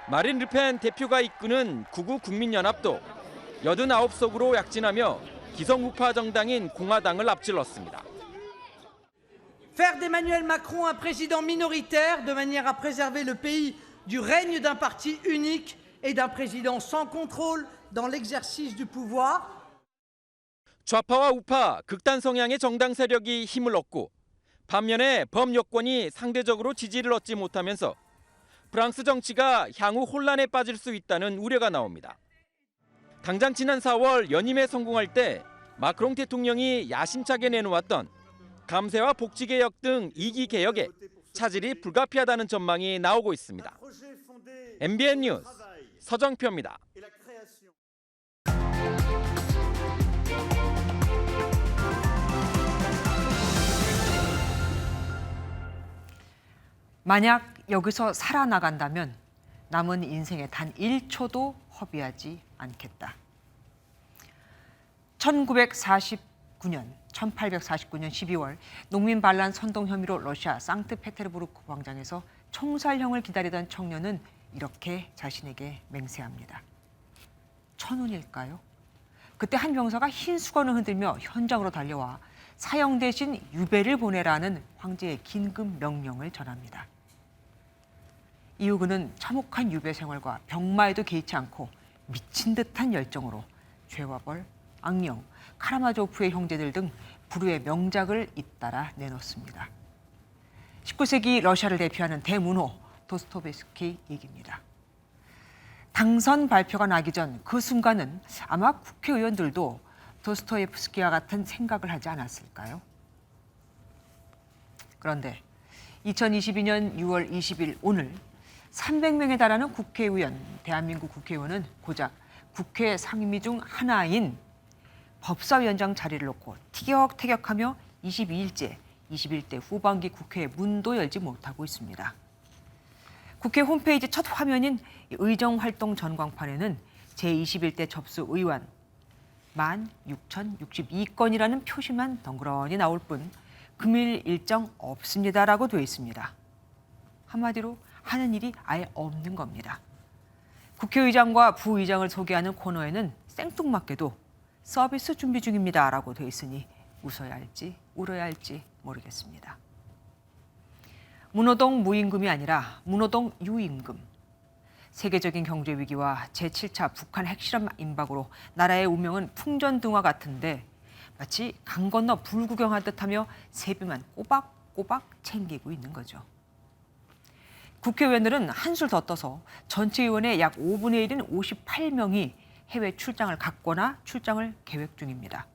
마린 르펜 대표가 이끄는 구구 국민연합도 89석으로 약진하며 기성우파 정당인 공화당을 앞질렀습니다. Faire d'Emmanuel Macron un président minoritaire de manière à préserver le pays du règne d'un parti unique et d'un président sans contrôle dans l'exercice du pouvoir. 좌파와 우파, 극단 성향의 정당 세력이 힘을 얻고 반면에 범여권이 상대적으로 지지를 얻지 못하면서 프랑스 정치가 향후 혼란에 빠질 수 있다는 우려가 나옵니다. 당장 지난 4월 연임에 성공할 때 마크롱 대통령이 야심차게 내놓았던 감세와 복지개혁 등 2기 개혁에 차질이 불가피하다는 전망이 나오고 있습니다. MBN 뉴스 서정표입니다. 만약 여기서 살아나간다면 남은 인생의 단 1초도 허비하지 않겠다. 1849년 12월 농민 반란 선동 혐의로 러시아 상트페테르부르크 광장에서 총살형을 기다리던 청년은 이렇게 자신에게 맹세합니다. 천운일까요? 그때 한 병사가 흰 수건을 흔들며 현장으로 달려와 사형 대신 유배를 보내라는 황제의 긴급 명령을 전합니다. 이후 그는 참혹한 유배 생활과 병마에도 개의치 않고 미친 듯한 열정으로 죄와 벌, 악령, 카라마조프의 형제들 등 불후의 명작을 잇따라 내놓습니다. 19세기 러시아를 대표하는 대문호 도스토옙스키 얘기입니다. 당선 발표가 나기 전 그 순간은 아마 국회의원들도 도스토옙스키와 같은 생각을 하지 않았을까요? 그런데 2022년 6월 20일 오늘 300명에 달하는 국회의원, 대한민국 국회의원은 고작 국회 상임위 중 하나인 법사위원장 자리를 놓고 티격태격하며 22일째 21대 후반기 국회의 문도 열지 못하고 있습니다. 국회 홈페이지 첫 화면인 의정활동 전광판에는 제21대 접수 의원 16,062건이라는 표시만 덩그러니 나올 뿐 금일 일정 없습니다라고 되어 있습니다. 한마디로 하는 일이 아예 없는 겁니다. 국회의장과 부의장을 소개하는 코너에는 생뚱맞게도 서비스 준비 중입니다라고 되어 있으니 웃어야 할지 울어야 할지 모르겠습니다. 문호동 무임금이 아니라 문호동 유임금. 세계적인 경제 위기와 제7차 북한 핵실험 임박으로 나라의 운명은 풍전등화 같은데 마치 강 건너 불구경한 듯하며 세비만 꼬박꼬박 챙기고 있는 거죠. 국회의원들은 한술 더 떠서 전체 의원의 약 5분의 1인 58명이 해외 출장을 갔거나 출장을 계획 중입니다.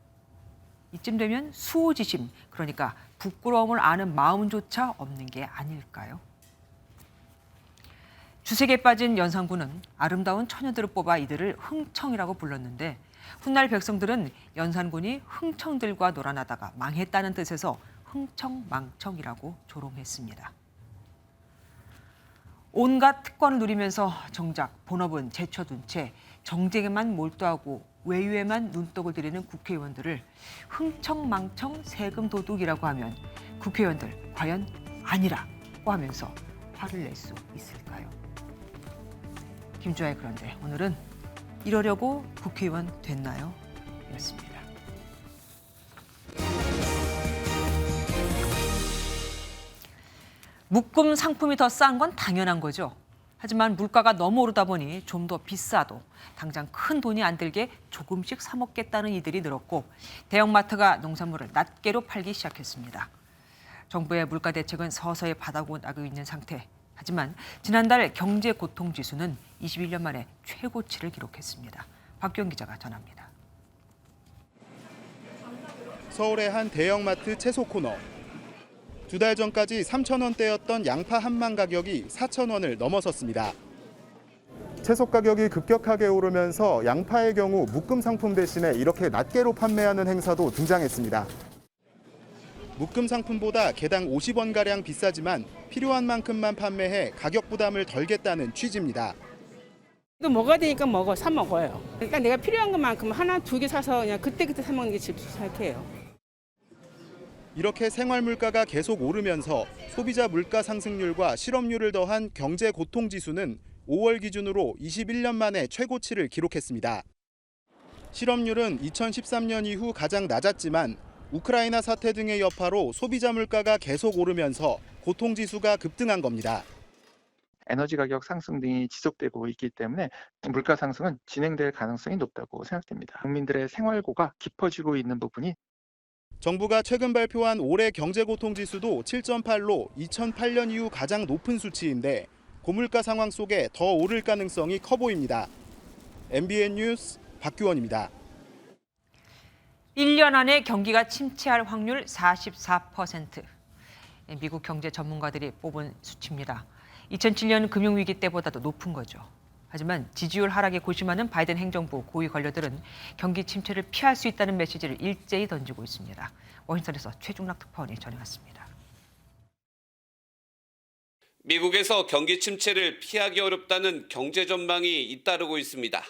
이쯤 되면 수호지심, 그러니까 부끄러움을 아는 마음조차 없는 게 아닐까요? 주색에 빠진 연산군은 아름다운 처녀들을 뽑아 이들을 흥청이라고 불렀는데 훗날 백성들은 연산군이 흥청들과 놀아나다가 망했다는 뜻에서 흥청망청이라고 조롱했습니다. 온갖 특권을 누리면서 정작 본업은 제쳐둔 채 정쟁에만 몰두하고 외유에만 눈독을 들이는 국회의원들을 흥청망청 세금 도둑이라고 하면 국회의원들 과연 아니라고 하면서 화를 낼 수 있을까요? 김주아의 그런데 오늘은 이러려고 국회의원 됐나요? 였습니다. 묶음 상품이 더 싼 건 당연한 거죠. 하지만 물가가 너무 오르다 보니 좀 더 비싸도 당장 큰 돈이 안 들게 조금씩 사 먹겠다는 이들이 늘었고 대형마트가 농산물을 낱개로 팔기 시작했습니다. 정부의 물가 대책은 서서히 바닥으로 나고 있는 상태. 하지만 지난달 경제 고통 지수는 21년 만에 최고치를 기록했습니다. 박기영 기자가 전합니다. 서울의 한 대형마트 채소 코너. 2달 전까지 3,000원대였던 양파 한 망 가격이 4,000원을 넘어섰습니다. 채소 가격이 급격하게 오르면서 양파의 경우 묶음 상품 대신에 이렇게 낱개로 판매하는 행사도 등장했습니다. 묶음 상품보다 개당 50원가량 비싸지만 필요한 만큼만 판매해 가격 부담을 덜겠다는 취지입니다. 또 먹어야 되니까 사 먹어요. 그러니까 내가 필요한 것만큼 하나, 두 개 사서 그냥 그때그때 사 먹는 게 제일 생각해요. 이렇게 생활 물가가 계속 오르면서 소비자 물가 상승률과 실업률을 더한 경제 고통 지수는 5월 기준으로 21년 만에 최고치를 기록했습니다. 실업률은 2013년 이후 가장 낮았지만 우크라이나 사태 등의 여파로 소비자 물가가 계속 오르면서 고통 지수가 급등한 겁니다. 에너지 가격 상승 등이 지속되고 있기 때문에 물가 상승은 진행될 가능성이 높다고 생각됩니다. 국민들의 생활고가 깊어지고 있는 부분이 정부가 최근 발표한 올해 경제고통지수도 7.8로 2008년 이후 가장 높은 수치인데 고물가 상황 속에 더 오를 가능성이 커 보입니다. MBN 뉴스 박규원입니다. 1년 안에 경기가 침체할 확률 44%. 미국 경제 전문가들이 뽑은 수치입니다. 2007년 금융위기 때보다도 높은 거죠. 하지만 지지율 하락에 고심하는 바이든 행정부 고위 관료들은 경기 침체를 피할 수 있다는 메시지를 일제히 던지고 있습니다. 워싱턴에서 최중락 특파원이 전해왔습니다. 미국에서 경기 침체를 피하기 어렵다는 경제 전망이 잇따르고 있습니다.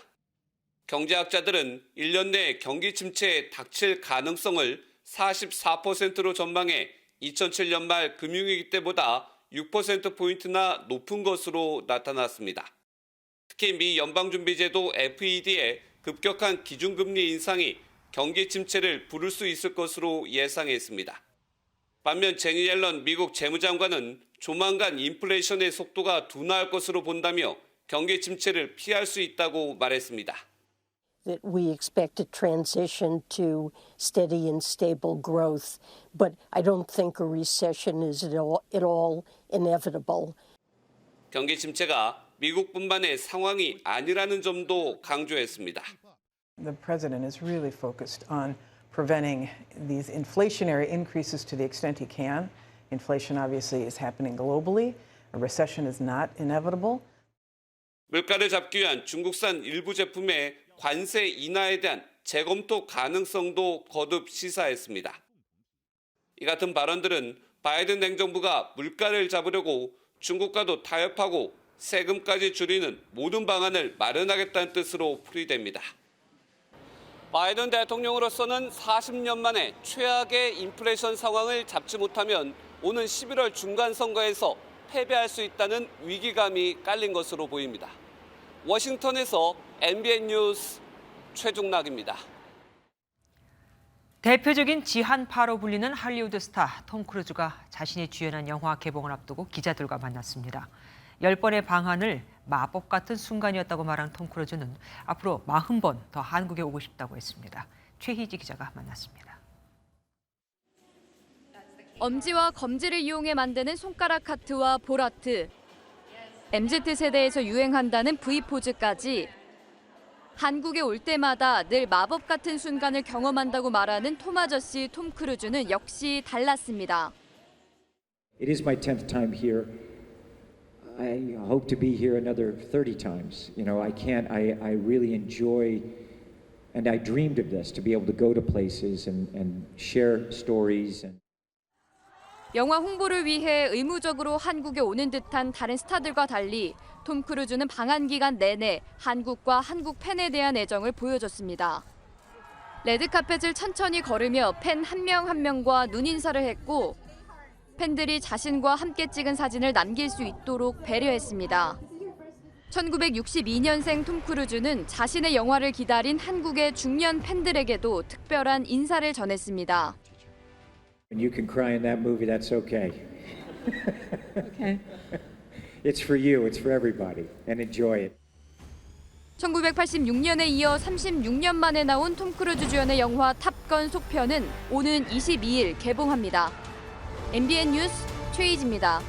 경제학자들은 1년 내 경기 침체에 닥칠 가능성을 44%로 전망해 2007년 말 금융위기 때보다 6%포인트나 높은 것으로 나타났습니다. 특히 미 연방준비제도 FED의 급격한 기준금리 인상이 경기 침체를 부를 수 있을 것으로 예상했습니다. 반면 제니 옐런 미국 재무장관은 조만간 인플레이션의 속도가 둔화할 것으로 본다며 경기 침체를 피할 수 있다고 말했습니다. That we expect a transition to steady and stable growth, but I don't think a recession is at all inevitable. 경기 침체가 미국뿐만의 상황이 아니라는 점도 강조했습니다. The president is really focused on preventing these inflationary increases to the extent he can. Inflation obviously is happening globally. A recession is not inevitable. 물가를 잡기 위한 중국산 일부 제품의 관세 인하에 대한 재검토 가능성도 거듭 시사했습니다. 이 같은 발언들은 바이든 행정부가 물가를 잡으려고 중국과도 타협하고 세금까지 줄이는 모든 방안을 마련하겠다는 뜻으로 풀이됩니다. 바이든 대통령으로서는 40년 만에 최악의 인플레이션 상황을 잡지 못하면 오는 11월 중간선거에서 패배할 수 있다는 위기감이 깔린 것으로 보입니다. 워싱턴에서 MBN 뉴스 최중락입니다. 대표적인 지한파로 불리는 할리우드 스타 톰 크루즈가 자신이 주연한 영화 개봉을 앞두고 기자들과 만났습니다. 10번의 방한을 마법 같은 순간이었다고 말한 톰 크루즈는 앞으로 40번 더 한국에 오고 싶다고 했습니다. 최희지 기자가 만났습니다. 엄지와 검지를 이용해 만드는 손가락 하트와 볼 하트, MZ세대에서 유행한다는 V포즈까지 한국에 올 때마다 늘 마법 같은 순간을 경험한다고 말하는 톰 아저씨 톰 크루즈는 역시 달랐습니다. It is my 10th time here. I hope to be here another 30 times. You know, I really enjoy and I dreamed of this, to be able to go to places and share stories. 영화 홍보를 위해 의무적으로 한국에 오는 듯한 다른 스타들과 달리 톰 크루즈는 방한 기간 내내 한국과 한국 팬에 대한 애정을 보여줬습니다. 레드카펫을 천천히 걸으며 팬 한 명 한 명과 눈인사를 했고 팬들이 자신과 함께 찍은 사진을 남길 수 있도록 배려했습니다. 1962년생 톰 크루즈는 자신의 영화를 기다린 한국의 중년 팬들에게도 특별한 인사를 전했습니다. When you can cry in that movie, that's okay. Okay. It's for you, it's for everybody, and enjoy it. 1986년에 이어 36년 만에 나온 톰 크루즈 주연의 영화 탑건 속편은 오는 22일 개봉합니다. MBN 뉴스 최희지입니다.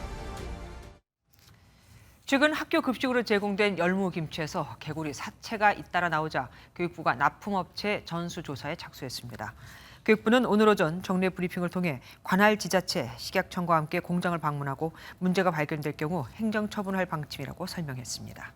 최근 학교 급식으로 제공된 열무김치에서 개구리 사체가 잇따라 나오자 교육부가 납품업체 전수조사에 착수했습니다. 교육부는 오늘 오전 정례 브리핑을 통해 관할 지자체, 식약청과 함께 공장을 방문하고 문제가 발견될 경우 행정처분할 방침이라고 설명했습니다.